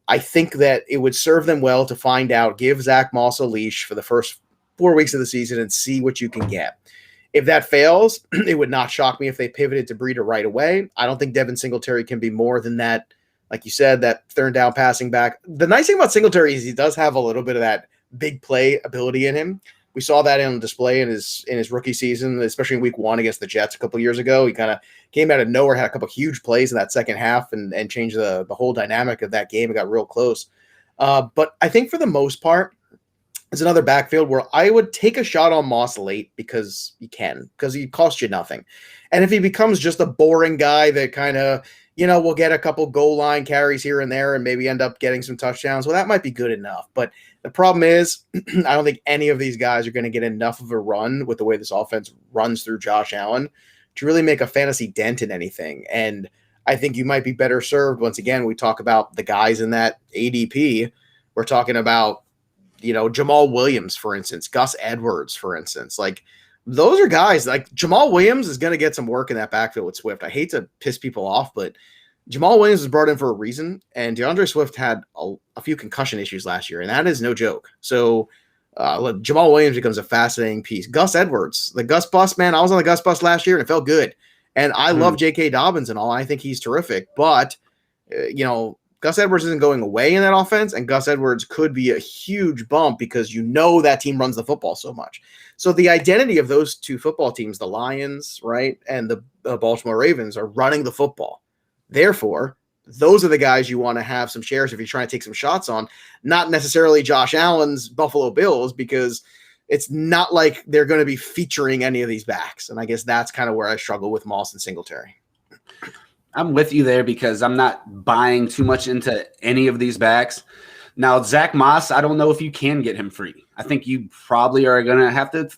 I think that it would serve them well to find out, give Zach Moss a leash for the first 4 weeks of the season and see what you can get. If that fails, it would not shock me if they pivoted to Breida right away. I don't think Devin Singletary can be more than that. Like you said, that third down passing back. The nice thing about Singletary is he does have a little bit of that big play ability in him. We saw that on display in his rookie season, especially in week 1 against the Jets a couple years ago. He kind of came out of nowhere, had a couple huge plays in that second half and changed the whole dynamic of that game. It got real close. But I think for the most part, it's another backfield where I would take a shot on Moss late because he costs you nothing. And if he becomes just a boring guy that kind of, will get a couple goal line carries here and there and maybe end up getting some touchdowns, well, that might be good enough. But the problem is, I don't think any of these guys are going to get enough of a run with the way this offense runs through Josh Allen to really make a fantasy dent in anything. And I think you might be better served. Once again, we talk about the guys in that ADP. We're talking about, Jamal Williams, for instance, Gus Edwards, for instance. Like, those are guys like Jamal Williams is going to get some work in that backfield with Swift. I hate to piss people off, but Jamal Williams was brought in for a reason, and DeAndre Swift had a few concussion issues last year, and that is no joke. So Jamal Williams becomes a fascinating piece. Gus Edwards, the Gus bus, man, I was on the Gus bus last year, and it felt good. And I love J.K. Dobbins and all. I think he's terrific, but, Gus Edwards isn't going away in that offense, and Gus Edwards could be a huge bump because that team runs the football so much. So the identity of those two football teams, the Lions, right, and the Baltimore Ravens, are running the football. Therefore, those are the guys you want to have some shares if you're trying to take some shots on, not necessarily Josh Allen's Buffalo Bills, because it's not like they're going to be featuring any of these backs. And I guess that's kind of where I struggle with Moss and Singletary. I'm with you there because I'm not buying too much into any of these backs. Now, Zach Moss, I don't know if you can get him free. I think you probably are going to have to,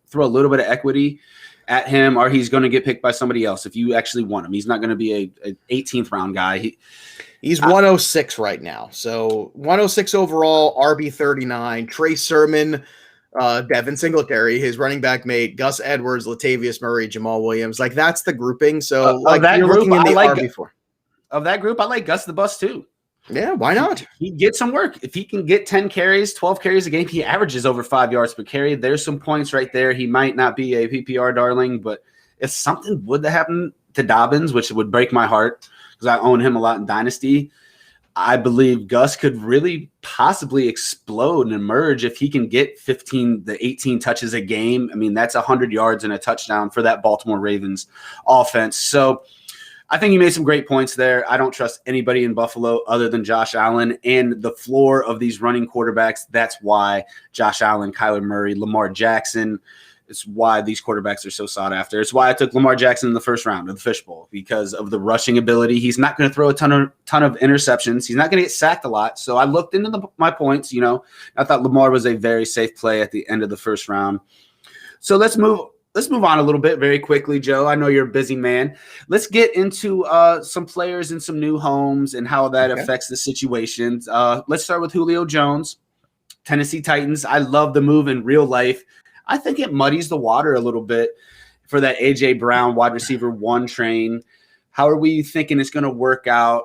throw a little bit of equity at him, or he's going to get picked by somebody else if you actually want him. He's not going to be an 18th round guy. He's 106 right now. So 106 overall, RB 39, Trey Sermon, Devin Singletary, his running back mate, Gus Edwards, Latavius Murray, Jamal Williams. Like, that's the grouping. So you're looking in the RB4. Of that group, I like Gus the Bus too. Yeah, why not? He gets some work. If he can get 10 carries, 12 carries a game, he averages over 5 yards per carry. There's some points right there. He might not be a PPR darling, but if something would happen to Dobbins, which would break my heart because I own him a lot in Dynasty, I believe Gus could really possibly explode and emerge if he can get 15 to 18 touches a game. I mean, that's 100 yards and a touchdown for that Baltimore Ravens offense. So I think you made some great points there. I don't trust anybody in Buffalo other than Josh Allen and the floor of these running quarterbacks. That's why Josh Allen, Kyler Murray, Lamar Jackson, it's why these quarterbacks are so sought after. It's why I took Lamar Jackson in the first round of the fishbowl, because of the rushing ability. He's not going to throw a ton of interceptions. He's not going to get sacked a lot. So I looked into my points. I thought Lamar was a very safe play at the end of the first round. So let's move on a little bit very quickly, Joe. I know you're a busy man. Let's get into some players in some new homes and how that affects the situations. Let's start with Julio Jones, Tennessee Titans. I love the move in real life. I think it muddies the water a little bit for that A.J. Brown wide receiver 1 train. How are we thinking it's going to work out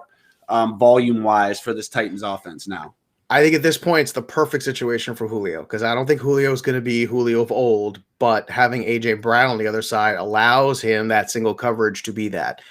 volume-wise for this Titans offense now? I think at this point it's the perfect situation for Julio, because I don't think Julio is going to be Julio of old, but having A.J. Brown on the other side allows him that single coverage to be that.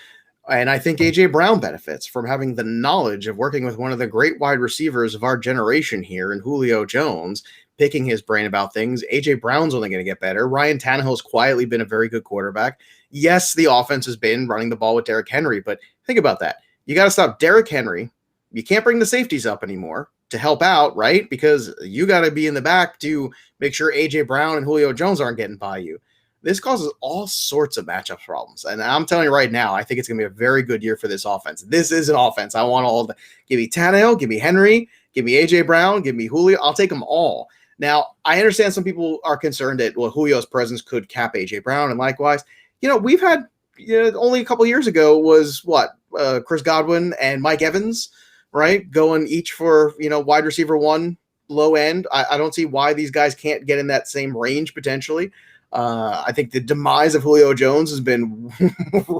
And I think A.J. Brown benefits from having the knowledge of working with one of the great wide receivers of our generation here in Julio Jones, picking his brain about things. A.J. Brown's only going to get better. Ryan Tannehill's quietly been a very good quarterback. Yes, the offense has been running the ball with Derrick Henry, but think about that. You got to stop Derrick Henry. You can't bring the safeties up anymore to help out, right? Because you got to be in the back to make sure A.J. Brown and Julio Jones aren't getting by you. This causes all sorts of matchup problems. And I'm telling you right now, I think it's going to be a very good year for this offense. This is an offense. I want all the – give me Tannehill, give me Henry, give me A.J. Brown, give me Julio. I'll take them all. Now, I understand some people are concerned that, Julio's presence could cap A.J. Brown, and likewise. We've had only a couple years ago was Chris Godwin and Mike Evans, right, going each for, wide receiver 1, low end. I don't see why these guys can't get in that same range potentially. I think the demise of Julio Jones has been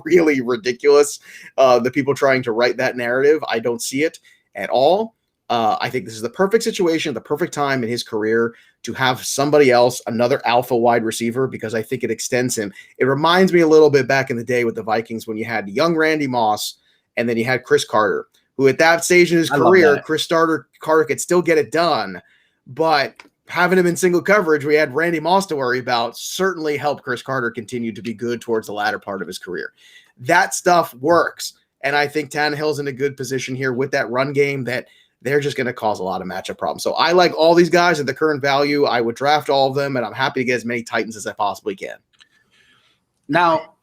really ridiculous. The people trying to write that narrative, I don't see it at all. I think this is the perfect situation, the perfect time in his career to have somebody else, another alpha wide receiver, because I think it extends him. It reminds me a little bit back in the day with the Vikings when you had young Randy Moss and then you had Chris Carter, who at that stage in his career, Carter could still get it done, but having him in single coverage, we had Randy Moss to worry about, certainly helped Chris Carter continue to be good towards the latter part of his career. That stuff works. And I think Tannehill's in a good position here with that run game that they're just going to cause a lot of matchup problems. So I like all these guys at the current value. I would draft all of them, and I'm happy to get as many Titans as I possibly can. Now,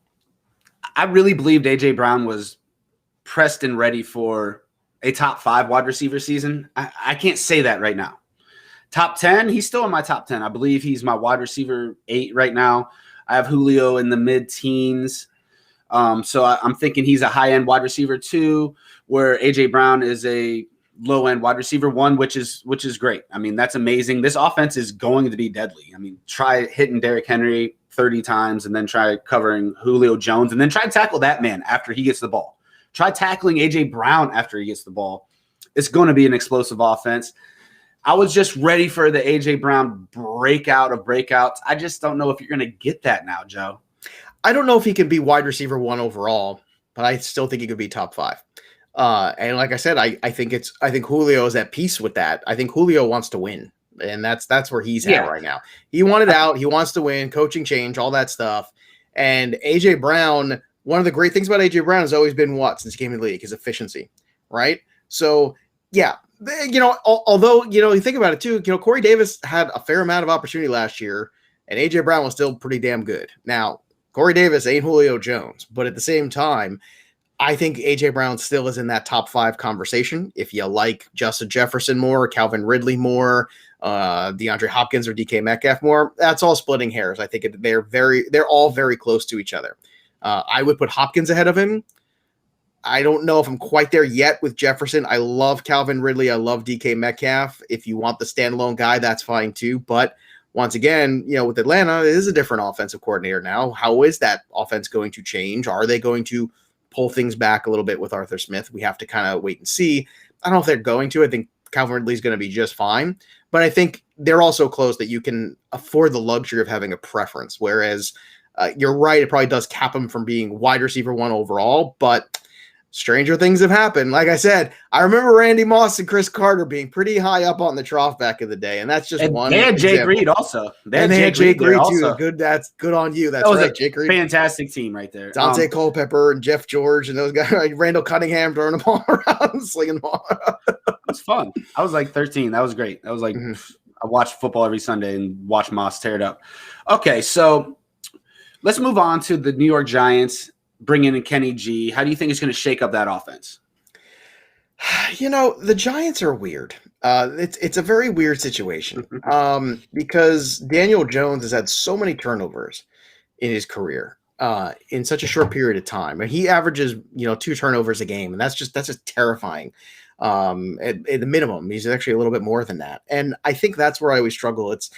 I really believed A.J. Brown was pressed and ready for a top 5 wide receiver season. I can't say that right now. Top 10, he's still in my top 10. I believe he's my wide receiver 8 right now. I have Julio in the mid-teens. So I'm thinking he's a high-end wide receiver 2, where A.J. Brown is a low-end wide receiver 1, which is great. I mean, that's amazing. This offense is going to be deadly. I mean, try hitting Derrick Henry 30 times and then try covering Julio Jones and then try to tackle that man after he gets the ball. Try tackling A.J. Brown after he gets the ball. It's going to be an explosive offense. I was just ready for the A.J. Brown breakout of breakouts. I just don't know if you're going to get that now, Joe. I don't know if he can be wide receiver 1 overall, but I still think he could be top 5. And like I said, I think Julio is at peace with that. I think Julio wants to win, and that's where he's at right now. He wanted out. He wants to win, coaching change, all that stuff. And A.J. Brown, one of the great things about A.J. Brown has always been since he came in the league, his efficiency, right? So, yeah. Although, you think about it too, Corey Davis had a fair amount of opportunity last year, and A.J. Brown was still pretty damn good. Now, Corey Davis ain't Julio Jones, but at the same time, I think A.J. Brown still is in that top 5 conversation. If you like Justin Jefferson more, Calvin Ridley more, DeAndre Hopkins or DK Metcalf more, that's all splitting hairs. I think they're all very close to each other. I would put Hopkins ahead of him. I don't know if I'm quite there yet with Jefferson. I love Calvin Ridley. I love DK Metcalf. If you want the standalone guy, that's fine too. But once again, with Atlanta, it is a different offensive coordinator now. How is that offense going to change? Are they going to pull things back a little bit with Arthur Smith? We have to kind of wait and see. I don't know if they're going to. I think Calvin Ridley's going to be just fine. But I think they're also close that you can afford the luxury of having a preference. Whereas you're right, it probably does cap him from being wide receiver 1 overall. But stranger things have happened. Like I said, I remember Randy Moss and Chris Carter being pretty high up on the trough back in the day, and that's just one. They had Jay Green also. They had Jay Green too. Good. That's good on you. That's right. Jay Green, fantastic team right there. Dante Culpepper and Jeff George and those guys. Like Randall Cunningham throwing them all around, slinging them all. It was fun. I was like 13. That was great. That was like I watched football every Sunday and watched Moss tear it up. Okay, so let's move on to the New York Giants. Bring in Kenny G. How do you think it's going to shake up that offense? The Giants are weird. It's a very weird situation because Daniel Jones has had so many turnovers in his career in such a short period of time, and he averages 2 turnovers a game, and that's just terrifying. At the minimum, he's actually a little bit more than that, and I think that's where I always struggle. It's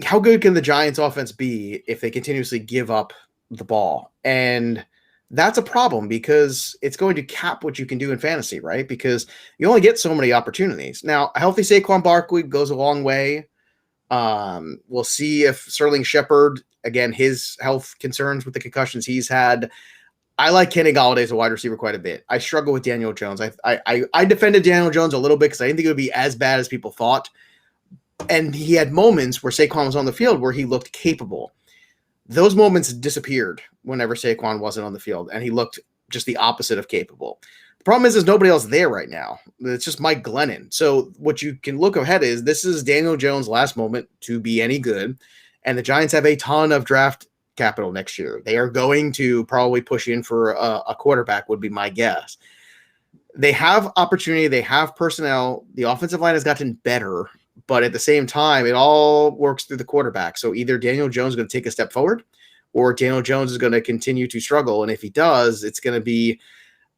how good can the Giants offense be if they continuously give up the ball? And that's a problem because it's going to cap what you can do in fantasy, right? Because you only get so many opportunities. Now, a healthy Saquon Barkley goes a long way. We'll see if Sterling Shepard, again, his health concerns with the concussions he's had. I like Kenny Golladay as a wide receiver quite a bit. I struggle with Daniel Jones. I defended Daniel Jones a little bit because I didn't think it would be as bad as people thought. And he had moments where Saquon was on the field where he looked capable. Those moments disappeared whenever Saquon wasn't on the field, and he looked just the opposite of capable. The problem is there's nobody else there right now. It's just Mike Glennon. So what you can look ahead is this is Daniel Jones' last moment to be any good, and the Giants have a ton of draft capital next year. They are going to probably push in for a quarterback would be my guess. They have opportunity. They have personnel. The offensive line has gotten better. But at the same time, it all works through the quarterback. So either Daniel Jones is going to take a step forward or Daniel Jones is going to continue to struggle. And if he does, it's going to be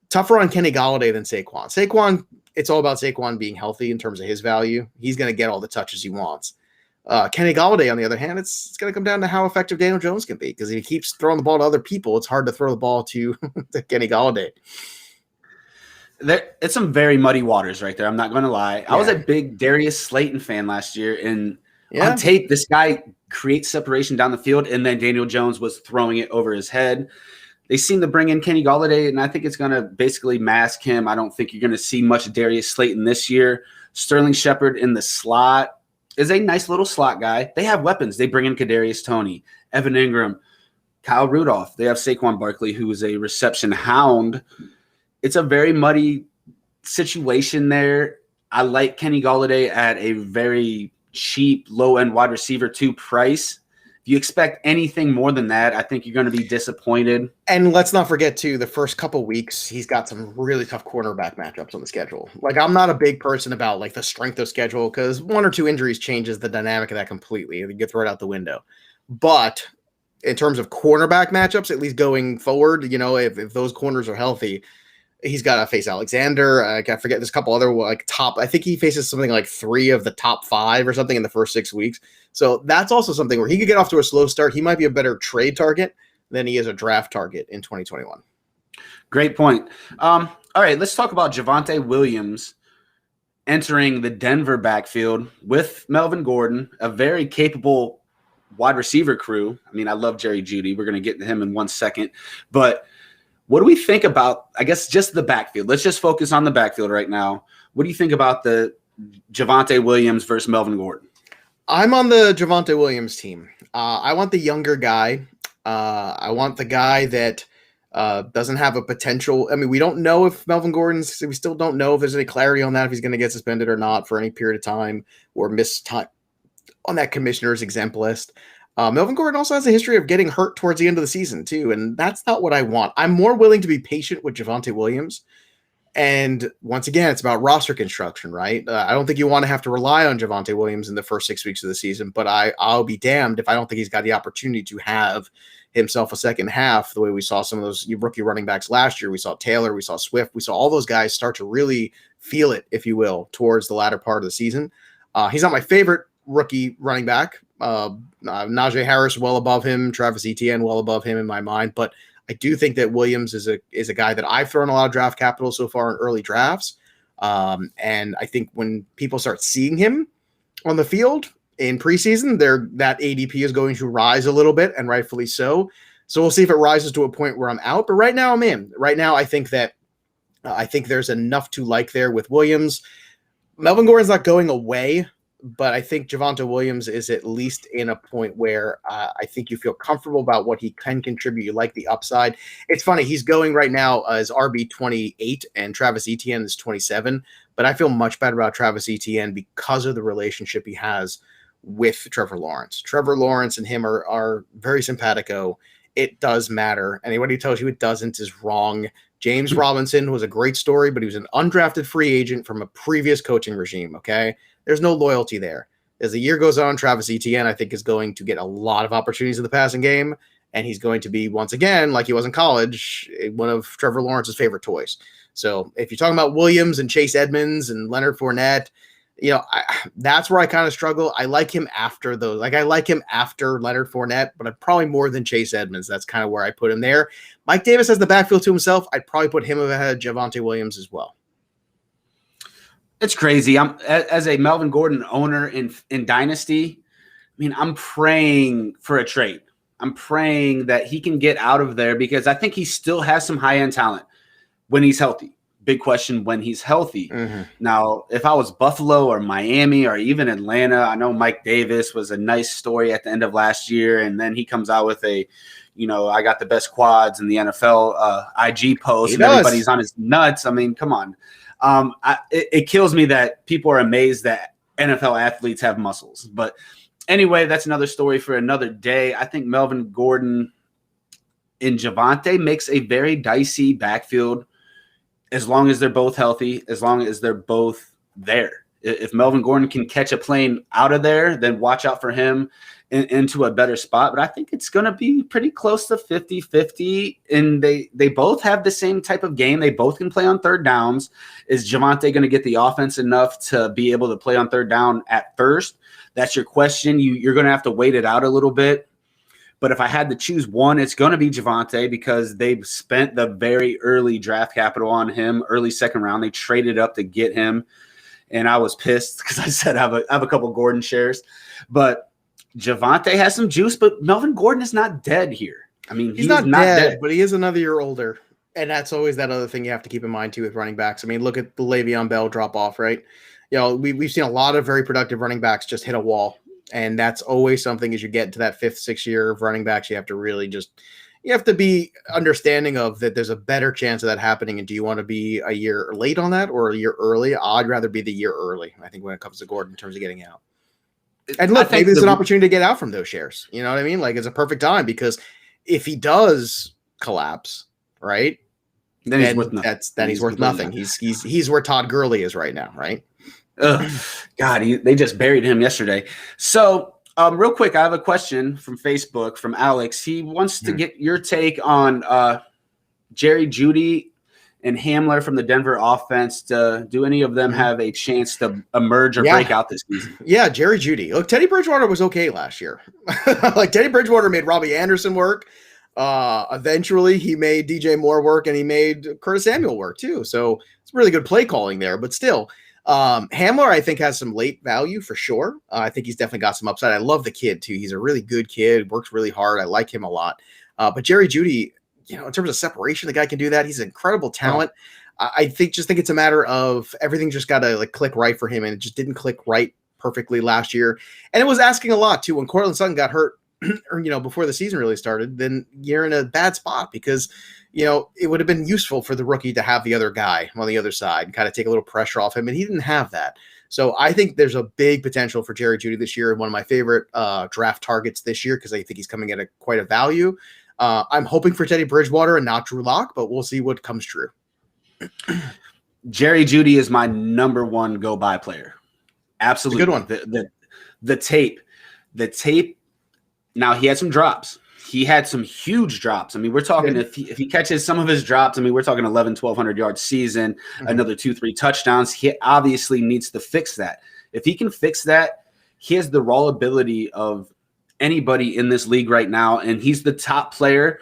tougher on Kenny Golladay than Saquon. Saquon, it's all about Saquon being healthy in terms of his value. He's going to get all the touches he wants. Kenny Golladay, on the other hand, it's going to come down to how effective Daniel Jones can be because if he keeps throwing the ball to other people, it's hard to throw the ball to Kenny Golladay. It's some very muddy waters right there. I'm not going to lie. I was a Yeah. big Darius Slayton fan last year, and Yeah. on tape, this guy creates separation down the field, and then Daniel Jones was throwing it over his head. They seem to bring in Kenny Golladay, and I think it's going to basically mask him. I don't think you're going to see much Darius Slayton this year. Sterling Shepard in the slot is a nice little slot guy. They have weapons. They bring in Kadarius Toney, Evan Ingram, Kyle Rudolph. They have Saquon Barkley, who is a reception hound. It's a very muddy situation there. I like Kenny Golladay at a very cheap, low-end wide receiver 2 price. If you expect anything more than that, I think you're going to be disappointed. And let's not forget, too, the first couple weeks, he's got some really tough cornerback matchups on the schedule. Like, I'm not a big person about, like, the strength of schedule because 1 or 2 injuries changes the dynamic of that completely. You can throw it out the window. But in terms of cornerback matchups, at least going forward, you know, if those corners are healthy, he's got to face Alexander. I forget, there's a couple other like top. I think he faces something like 3 of the top 5 or something in the first 6 weeks. So that's also something where he could get off to a slow start. He might be a better trade target than he is a draft target in 2021. Great point. All right, let's talk about Javonte Williams entering the Denver backfield with Melvin Gordon, a very capable wide receiver crew. I mean, I love Jerry Jeudy. We're going to get to him in 1 second. But what do we think about, I guess, just the backfield? Let's just focus on the backfield right now. What do you think about the Javonte Williams versus Melvin Gordon? I'm on the Javonte Williams team. I want the younger guy. I want the guy that doesn't have a potential. I mean, we don't know if Melvin Gordon's, we still don't know if there's any clarity on that, if he's going to get suspended or not for any period of time or miss time on that commissioner's exempt list. Melvin Gordon also has a history of getting hurt towards the end of the season, too, and that's not what I want. I'm more willing to be patient with Javonte Williams. And once again, it's about roster construction, right? I don't think you want to have to rely on Javonte Williams in the first 6 weeks of the season, but I'll be damned if I don't think he's got the opportunity to have himself a second half the way we saw some of those rookie running backs last year. We saw Taylor, we saw Swift, we saw all those guys start to really feel it, if you will, towards the latter part of the season. He's not my favorite rookie running back. Najee Harris well above him, Travis Etienne well above him in my mind, but I do think that Williams is a guy that I've thrown a lot of draft capital so far in early drafts, and I think when people start seeing him on the field in preseason, that ADP is going to rise a little bit, and rightfully so. So we'll see if it rises to a point where I'm out. But right now I'm in. Right now I think that there's enough to like there with Williams. Melvin Gordon's not going away, but I think Javonte Williams is at least in a point where I think you feel comfortable about what he can contribute. You like the upside. It's funny. He's going right now as RB 28 and Travis Etienne is 27, but I feel much better about Travis Etienne because of the relationship he has with Trevor Lawrence. Trevor Lawrence and him are very simpatico. It does matter. Anybody who tells you it doesn't is wrong. James Robinson was a great story, but he was an undrafted free agent from a previous coaching regime, okay? There's no loyalty there. As the year goes on, Travis Etienne, I think, is going to get a lot of opportunities in the passing game, and he's going to be, once again, like he was in college, one of Trevor Lawrence's favorite toys. So if you're talking about Williams and Chase Edmonds and Leonard Fournette, you know, that's where I kind of struggle. I like him after those. Like, I like him after Leonard Fournette, but I'm probably more than Chase Edmonds. That's kind of where I put him there. Mike Davis has the backfield to himself. I'd probably put him ahead of Javonte Williams as well. It's crazy. I'm as a Melvin Gordon owner in Dynasty. I mean, I'm praying for a trade. I'm praying that he can get out of there because I think he still has some high-end talent when he's healthy. Big question when he's healthy. Mm-hmm. Now, if I was Buffalo or Miami or even Atlanta, I know Mike Davis was a nice story at the end of last year, and then he comes out with a, you know, I got the best quads in the NFL IG post, and everybody's on his nuts. I mean, come on. It kills me that people are amazed that NFL athletes have muscles. But anyway, that's another story for another day. I think Melvin Gordon and Javonte makes a very dicey backfield as long as they're both healthy, as long as they're both there. If Melvin Gordon can catch a plane out of there, then watch out for him into a better spot. But I think it's going to be pretty close to 50-50. And they both have the same type of game. They both can play on third downs. Is Javonte going to get the offense enough to be able to play on third down at first? That's your question. You're going to have to wait it out a little bit. But if I had to choose one, it's going to be Javonte because they've spent the very early draft capital on him, early second round. They traded up to get him. And I was pissed because I said I have a couple Gordon shares. But Javonte has some juice, but Melvin Gordon is not dead here. I mean, he's not dead, but he is another year older. And that's always that other thing you have to keep in mind, too, with running backs. I mean, look at the Le'Veon Bell drop-off, right? We've seen a lot of very productive running backs just hit a wall. And that's always something as you get to that 5th, 6th year of running backs, you have to really you have to be understanding of that there's a better chance of that happening. And do you want to be a year late on that or a year early? I'd rather be the year early, I think, when it comes to Gordon in terms of getting out. And look, maybe there's an opportunity to get out from those shares. You know what I mean? Like, it's a perfect time because if he does collapse, right, then he's worth nothing. He's worth nothing. He's where Todd Gurley is right now, right? God, they just buried him yesterday. So, real quick, I have a question from Facebook from Alex. He wants to get your take on Jerry Jeudy and Hamler from the Denver offense. Do any of them have a chance to emerge or break out this season? Yeah, Jerry Jeudy. Look, Teddy Bridgewater was okay last year. Like, Teddy Bridgewater made Robbie Anderson work. Eventually, he made DJ Moore work, and he made Curtis Samuel work too. So it's really good play calling there. But still, Hamler, I think, has some late value for sure. I think he's definitely got some upside. I love the kid too. He's a really good kid, works really hard. I like him a lot. But Jerry Jeudy, in terms of separation, the guy can do that. He's an incredible talent. I think it's a matter of everything just got to click right for him, and it just didn't click right perfectly last year. And it was asking a lot too. When Courtland Sutton got hurt, or before the season really started, then you're in a bad spot because it would have been useful for the rookie to have the other guy on the other side and kind of take a little pressure off him, and he didn't have that. So I think there's a big potential for Jerry Jeudy this year, and one of my favorite draft targets this year because I think he's coming at quite a value. I'm hoping for Teddy Bridgewater and not Drew Lock, but we'll see what comes true. Jerry Jeudy is my number one go-by player. Absolutely. It's a good one. The tape. Now, he had some drops. He had some huge drops. I mean, we're talking if he catches some of his drops, I mean, we're talking 1,100 yard season, another 2-3 touchdowns. He obviously needs to fix that. If he can fix that, he has the raw ability of anybody in this league right now, and he's the top player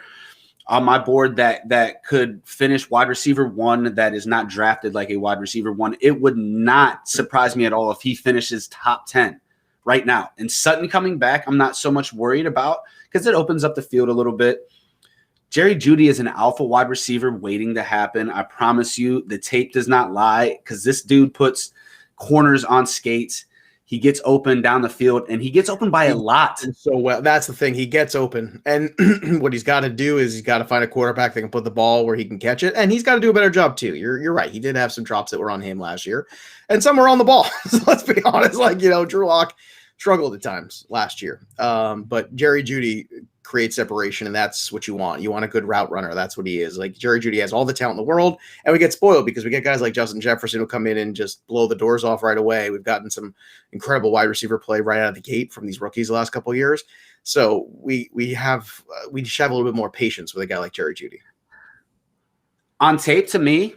on my board that could finish wide receiver 1 that is not drafted like a wide receiver 1. It would not surprise me at all if he finishes top 10 right now. And Sutton coming back, I'm not so much worried about because it opens up the field a little bit. Jerry Jeudy is an alpha wide receiver waiting to happen. I promise you, the tape does not lie because this dude puts corners on skates. He gets open down the field, and he gets open by a lot. So well, that's the thing. He gets open, and what he's got to do is he's got to find a quarterback that can put the ball where he can catch it, and he's got to do a better job too. You're right. He did have some drops that were on him last year, and some were on the ball. So let's be honest. Drew Lock struggled at times last year, but Jerry Jeudy create separation, and that's what you want. You want a good route runner. That's what he is. Jerry Jeudy has all the talent in the world, and we get spoiled because we get guys like Justin Jefferson who come in and just blow the doors off right away. We've gotten some incredible wide receiver play right out of the gate from these rookies the last couple of years. So we should have a little bit more patience with a guy like Jerry Jeudy. On tape, to me,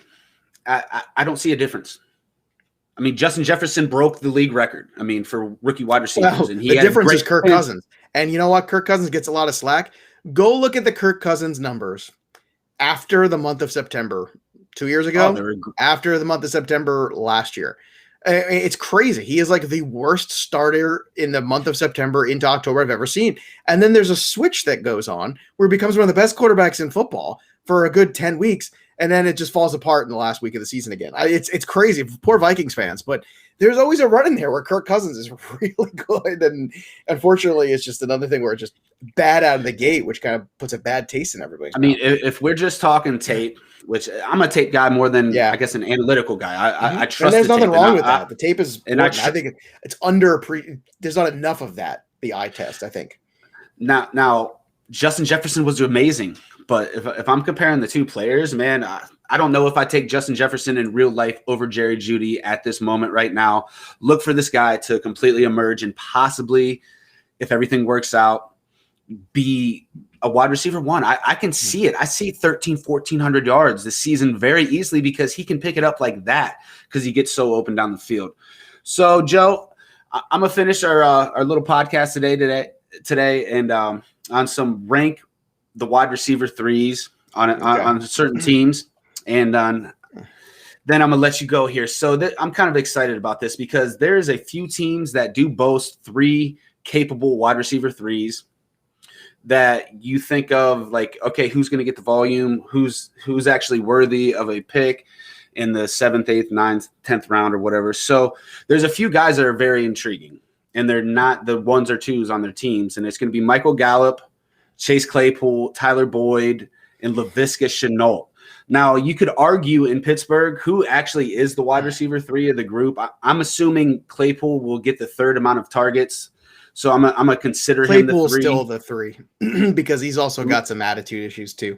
I don't see a difference. I mean, Justin Jefferson broke the league record. I mean, for rookie wide receivers, and the difference is Kirk Cousins. And you know what? Kirk Cousins gets a lot of slack. Go look at the Kirk Cousins numbers after the month of September 2 years ago, after the month of September last year. It's crazy. He is the worst starter in the month of September into October I've ever seen. And then there's a switch that goes on where he becomes one of the best quarterbacks in football for a good 10 weeks. And then it just falls apart in the last week of the season again. It's crazy. Poor Vikings fans. But there's always a run in there where Kirk Cousins is really good. And unfortunately, it's just another thing where it's just bad out of the gate, which kind of puts a bad taste in everybody's mouth. I mean, if we're just talking tape, which I'm a tape guy more than, I guess, an analytical guy. I trust. And there's nothing wrong with that. The tape is, and I think it's there's not enough of that, the eye test, I think. Now, Justin Jefferson was amazing. But if I'm comparing the two players, man, I don't know if I take Justin Jefferson in real life over Jerry Jeudy at this moment right now. Look for this guy to completely emerge and possibly, if everything works out, be a wide receiver 1. I can see it. I see 1,400 yards this season very easily because he can pick it up like that because he gets so open down the field. So, Joe, I'm going to finish our little podcast today. today and on some rank the wide receiver threes on certain teams, and then I'm gonna let you go here. So I'm kind of excited about this because there's a few teams that do boast 3 capable wide receiver threes that you think of like, okay, who's going to get the volume? Who's actually worthy of a pick in the 7th, 8th, 9th, 10th round or whatever. So there's a few guys that are very intriguing, and they're not the 1s or 2s on their teams. And it's going to be Michael Gallup, Chase Claypool, Tyler Boyd, and Laviska Shenault. Now, you could argue in Pittsburgh who actually is the wide receiver 3 of the group. I'm assuming Claypool will get the 3rd amount of targets. So I'm gonna consider Claypool's him the 3. Still the 3 because he's also got some attitude issues too.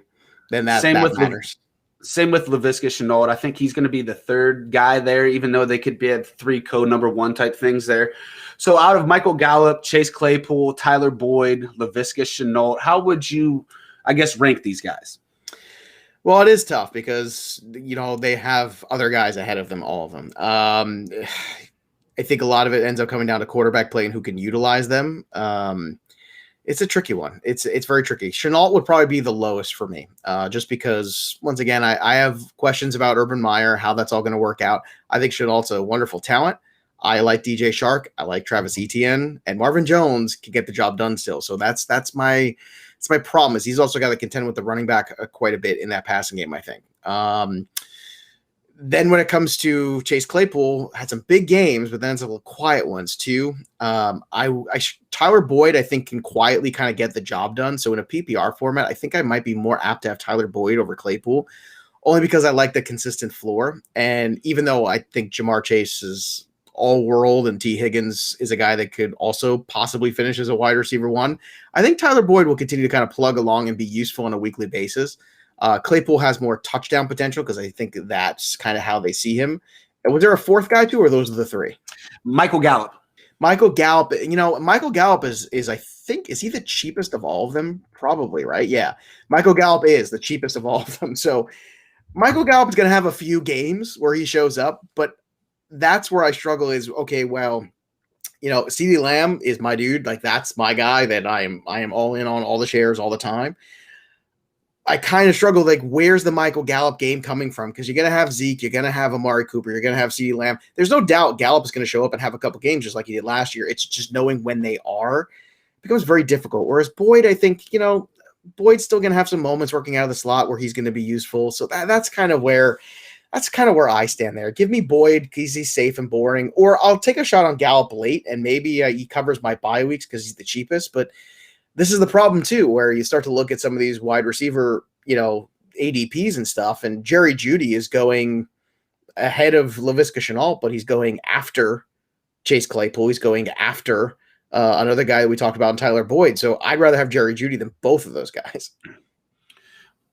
Then that matters. Same with Laviska Shenault. I think he's going to be the 3rd guy there, even though they could be at 3 code number 1 type things there. So out of Michael Gallup, Chase Claypool, Tyler Boyd, Laviska Shenault, how would you, I guess, rank these guys? Well, it is tough because, they have other guys ahead of them, all of them. I think a lot of it ends up coming down to quarterback play and who can utilize them. It's a tricky one. It's very tricky. Shenault would probably be the lowest for me, just because, once again, I have questions about Urban Meyer, how that's all going to work out. I think Shenault's a wonderful talent. I like DJ Shark. I like Travis Etienne, and Marvin Jones can get the job done still. So that's my problem is he's also got to contend with the running back quite a bit in that passing game, I think. Then when it comes to Chase Claypool, had some big games, but then some little quiet ones too. Tyler Boyd, I think, can quietly kind of get the job done. So in a PPR format, I think I might be more apt to have Tyler Boyd over Claypool, only because I like the consistent floor. And even though I think Jamar Chase is all world and T. Higgins is a guy that could also possibly finish as a wide receiver 1, I think Tyler Boyd will continue to kind of plug along and be useful on a weekly basis. Claypool has more touchdown potential because I think that's kind of how they see him. And was there a 4th guy too, or those are the 3? Michael Gallup. Michael Gallup is I think, is he the cheapest of all of them? Probably, right? Yeah. Michael Gallup is the cheapest of all of them. So Michael Gallup is going to have a few games where he shows up, but that's where I struggle is, okay, well, CeeDee Lamb is my dude. Like, that's my guy that I am all in on all the shares all the time. I kind of struggle, like, where's the Michael Gallup game coming from? Because you're going to have Zeke, you're going to have Amari Cooper, you're going to have CeeDee Lamb. There's no doubt Gallup is going to show up and have a couple games just like he did last year. It's just knowing when they are. It becomes very difficult. Whereas Boyd, I think, Boyd's still going to have some moments working out of the slot where he's going to be useful. So that's kind of where I stand there. Give me Boyd because he's safe and boring. Or I'll take a shot on Gallup late, and maybe he covers my bye weeks because he's the cheapest. But this is the problem too, where you start to look at some of these wide receiver, ADPs and stuff, and Jerry Jeudy is going ahead of Laviska Shenault, but he's going after Chase Claypool. He's going after another guy that we talked about, Tyler Boyd. So I'd rather have Jerry Jeudy than both of those guys.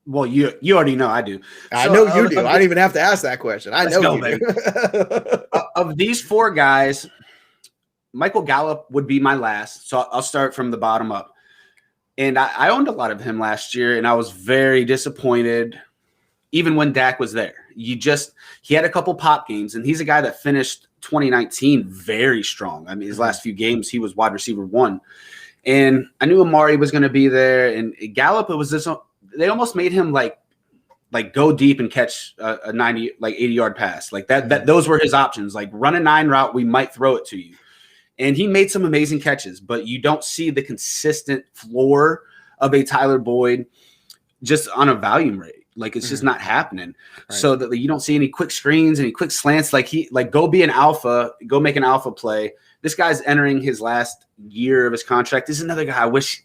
Well, you already know I do. I know you do. I don't even have to ask that question. I know you do. Of these 4 guys, Michael Gallup would be my last. So I'll start from the bottom up. And I owned a lot of him last year, and I was very disappointed, even when Dak was there. He had a couple pop games, and he's a guy that finished 2019 very strong. I mean, his last few games, he was wide receiver 1. And I knew Amari was going to be there. And Gallup, they almost made him like go deep and catch a 90, like 80-yard pass. Like that those were his options. Like, run a 9 route, we might throw it to you. And he made some amazing catches, but you don't see the consistent floor of a Tyler Boyd just on a volume rate. Like, it's just not happening. Right. So that you don't see any quick screens, any quick slants. Go be an alpha, go make an alpha play. This guy's entering his last year of his contract. This is another guy I wish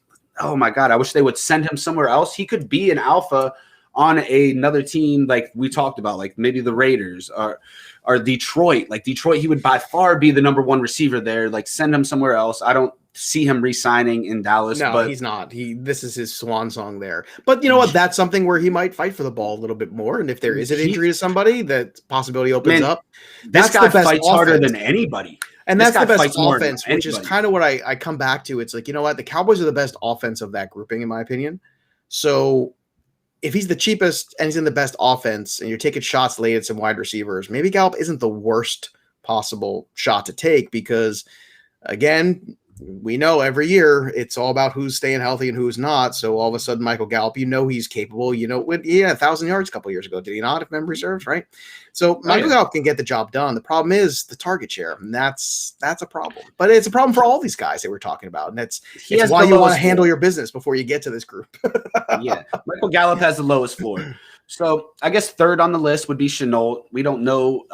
they would send him somewhere else. He could be an alpha on another team, like we talked about, like maybe the Raiders or Detroit. Like Detroit, he would by far be the number 1 receiver there. Like, send him somewhere else. I don't see him re-signing in Dallas. No, but he's not. This is his swan song there. But you know what? That's something where he might fight for the ball a little bit more. And if there is an injury to somebody, that possibility opens up. This guy fights harder than anybody. And that's the best offense, which is kind of what I come back to. It's like, you know what? The Cowboys are the best offense of that grouping, in my opinion. So if he's the cheapest and he's in the best offense and you're taking shots late at some wide receivers, maybe Gallup isn't the worst possible shot to take because, again, we know every year it's all about who's staying healthy and who's not. So all of a sudden, Michael Gallup, he's capable. He had 1,000 yards a couple years ago, did he not? If memory serves, right? So Michael Gallup can get the job done. The problem is the target share, and that's a problem. But it's a problem for all these guys that we're talking about, and it's why you want to handle your business before you get to this group. Yeah, Michael Gallup has the lowest floor. So I guess third on the list would be Shenault. We don't know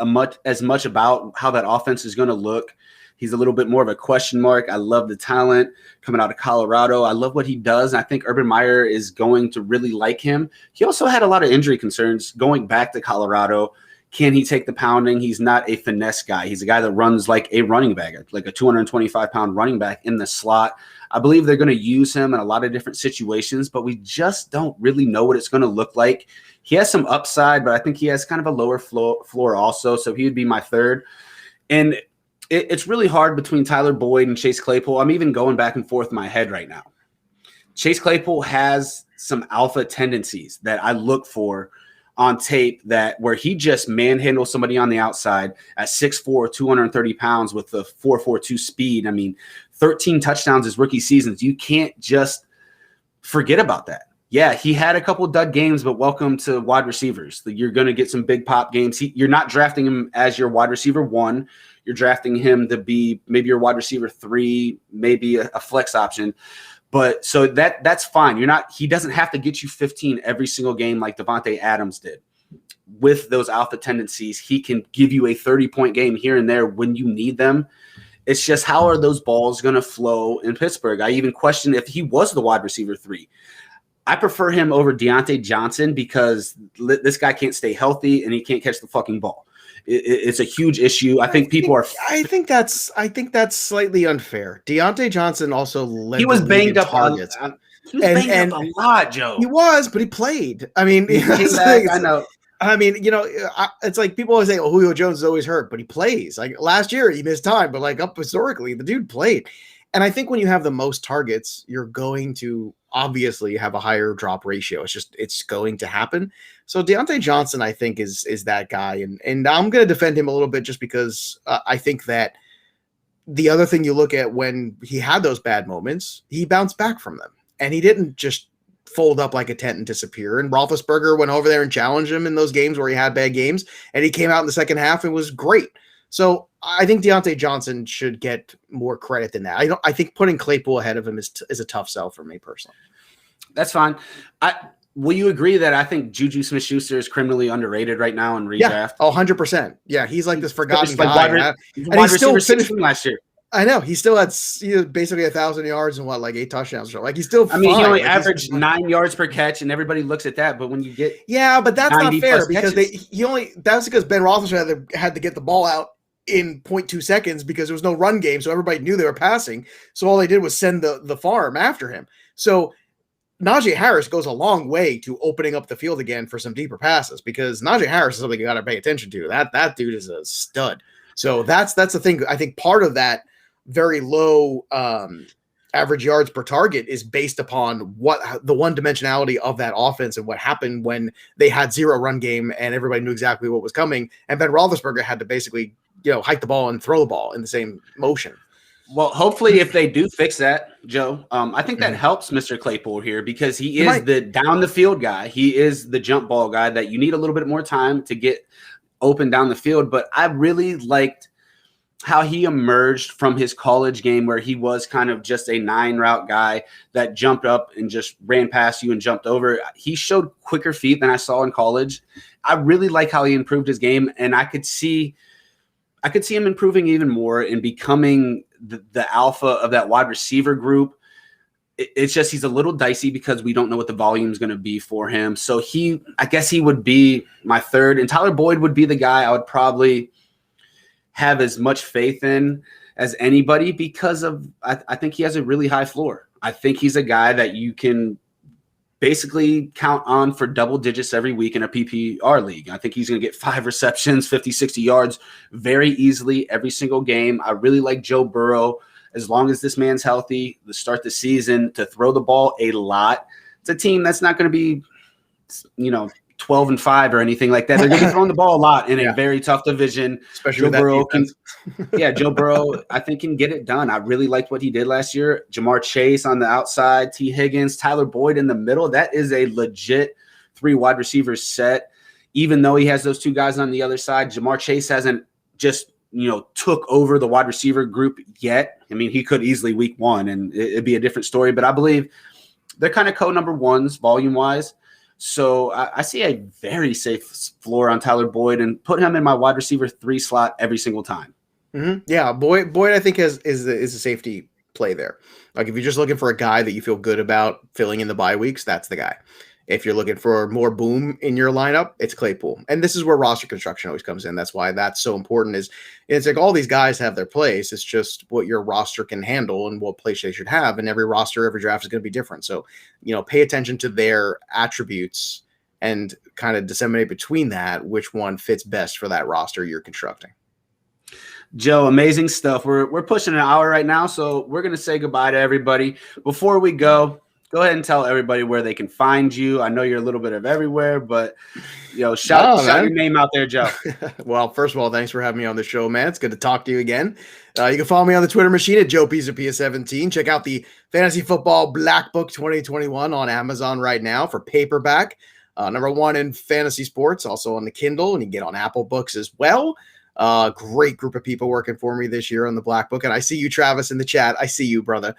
as much about how that offense is going to look. He's a little bit more of a question mark. I love the talent coming out of Colorado. I love what he does. I think Urban Meyer is going to really like him. He also had a lot of injury concerns going back to Colorado. Can he take the pounding? He's not a finesse guy. He's a guy that runs like a running back, like a 225-pound running back in the slot. I believe they're going to use him in a lot of different situations, but we just don't really know what it's going to look like. He has some upside, but I think he has kind of a lower floor also, so he would be my third. And it's really hard between Tyler Boyd and Chase Claypool. I'm even going back and forth in my head right now. Chase Claypool has some alpha tendencies that I look for on tape where he just manhandles somebody on the outside at 6'4", 230 pounds with the 4.42 speed. I mean, 13 touchdowns his rookie seasons. You can't just forget about that. Yeah, he had a couple dud games, but welcome to wide receivers. You're going to get some big pop games. You're not drafting him as your wide receiver 1. You're drafting him to be maybe your wide receiver 3, maybe a flex option. But so that's fine. He doesn't have to get you 15 every single game like Devontae Adams did. With those alpha tendencies, he can give you a 30-point game here and there when you need them. It's just, how are those balls going to flow in Pittsburgh? I even question if he was the wide receiver 3. I prefer him over Deontay Johnson because this guy can't stay healthy and he can't catch the fucking ball. It's a huge issue. I think that's slightly unfair. Deontay Johnson also led he was banged up targets. He was banged up a lot, Joe. He was, but he played. I mean, I know. I mean, it's like people always say, "Oh, Julio Jones is always hurt," but he plays. Like last year, he missed time, but like up historically, the dude played. And I think when you have the most targets, you're going to obviously have a higher drop ratio. It's going to happen. So Deontay Johnson, I think, is that guy. And I'm going to defend him a little bit just because I think that the other thing you look at when he had those bad moments, he bounced back from them. And he didn't just fold up like a tent and disappear. And Roethlisberger went over there and challenged him in those games where he had bad games. And he came out in the second half and was great. So I think Deontay Johnson should get more credit than that. I think putting Claypool ahead of him is a tough sell for me personally. That's fine. Will you agree that I think Juju Smith-Schuster is criminally underrated right now in redraft? Yeah, 100%. Yeah, he's like this forgotten guy. He still finished last year. I know. He still had basically 1,000 yards and 8 touchdowns. Like he's still. I mean, he only averaged 9 yards per catch, and everybody looks at that. But when you get but that's not fair because that's because Ben Roethlisberger had to get the ball out in 0.2 seconds because there was no run game, so everybody knew they were passing. So all they did was send the farm after him. So Najee Harris goes a long way to opening up the field again for some deeper passes because Najee Harris is something you got to pay attention to. That dude is a stud. So that's the thing. I think part of that very low average yards per target is based upon what the one dimensionality of that offense and what happened when they had zero run game and everybody knew exactly what was coming. And Ben Roethlisberger had to basically, hike the ball and throw the ball in the same motion. Well, hopefully if they do fix that, Joe, I think that helps Mr. Claypool here because he is the down the field guy. He is the jump ball guy that you need a little bit more time to get open down the field. But I really liked how he emerged from his college game where he was kind of just a 9-route guy that jumped up and just ran past you and jumped over. He showed quicker feet than I saw in college. I really like how he improved his game, and I could see him improving even more and becoming the alpha of that wide receiver group. It's just he's a little dicey because we don't know what the volume is going to be for him. So I guess he would be my third, and Tyler Boyd would be the guy I would probably have as much faith in as anybody because of I think he has a really high floor. I think he's a guy that you can basically count on for double digits every week in a PPR league. I think he's going to get 5 receptions, 50, 60 yards very easily every single game. I really like Joe Burrow as long as this man's healthy to start the season, to throw the ball a lot. It's a team that's not going to be 12-5 or anything like that. They're going to be throwing the ball a lot in a very tough division. Especially with that defense. Joe Burrow, I think, can get it done. I really liked what he did last year. Jamar Chase on the outside, T. Higgins, Tyler Boyd in the middle. That is a legit 3 wide receivers set. Even though he has those 2 guys on the other side, Jamar Chase hasn't just took over the wide receiver group yet. I mean, he could easily week 1 and it'd be a different story. But I believe they're kind of co-number ones volume-wise. So I see a very safe floor on Tyler Boyd and put him in my wide receiver 3 slot every single time. Mm-hmm. Yeah, Boyd I think is a safety play there. Like if you're just looking for a guy that you feel good about filling in the bye weeks, that's the guy. If you're looking for more boom in your lineup, it's Claypool. And this is where roster construction always comes in. That's why that's so important. It's like all these guys have their place. It's just what your roster can handle and what place they should have. And every roster, every draft is going to be different. So, pay attention to their attributes and kind of disseminate between that, which one fits best for that roster you're constructing. Joe, amazing stuff. We're pushing an hour right now, so we're going to say goodbye to everybody. Before we go ahead and tell everybody where they can find you. I know you're a little bit of everywhere, but shout your name out there, Joe. Well, first of all, thanks for having me on the show, man. It's good to talk to you again. You can follow me on the Twitter machine at Joe Pisapia 17. Check out the Fantasy Football Black Book 2021 on Amazon right now for paperback. Number 1 in fantasy sports, also on the Kindle, and you can get on Apple Books as well. Great group of people working for me this year on the Black Book. And I see you, Travis, in the chat. I see you, brother.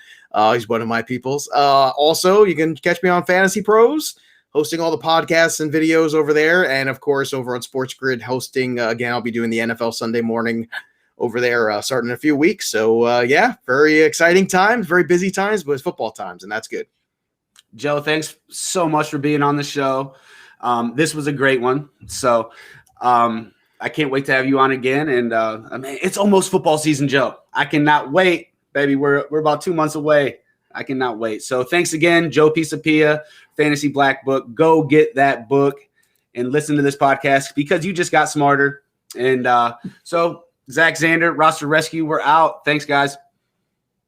He's one of my peoples. Also, you can catch me on Fantasy Pros, hosting all the podcasts and videos over there. And of course, over on Sports Grid hosting, again, I'll be doing the NFL Sunday morning over there starting in a few weeks. So very exciting times, very busy times, but it's football times, and that's good. Joe, thanks so much for being on the show. This was a great one. So, I can't wait to have you on again. And it's almost football season, Joe. I cannot wait, baby. We're about 2 months away. I cannot wait. So thanks again, Joe Pisapia, Fantasy Black Book. Go get that book and listen to this podcast because you just got smarter. And so Zack Zander, Roster Rescue, we're out. Thanks, guys.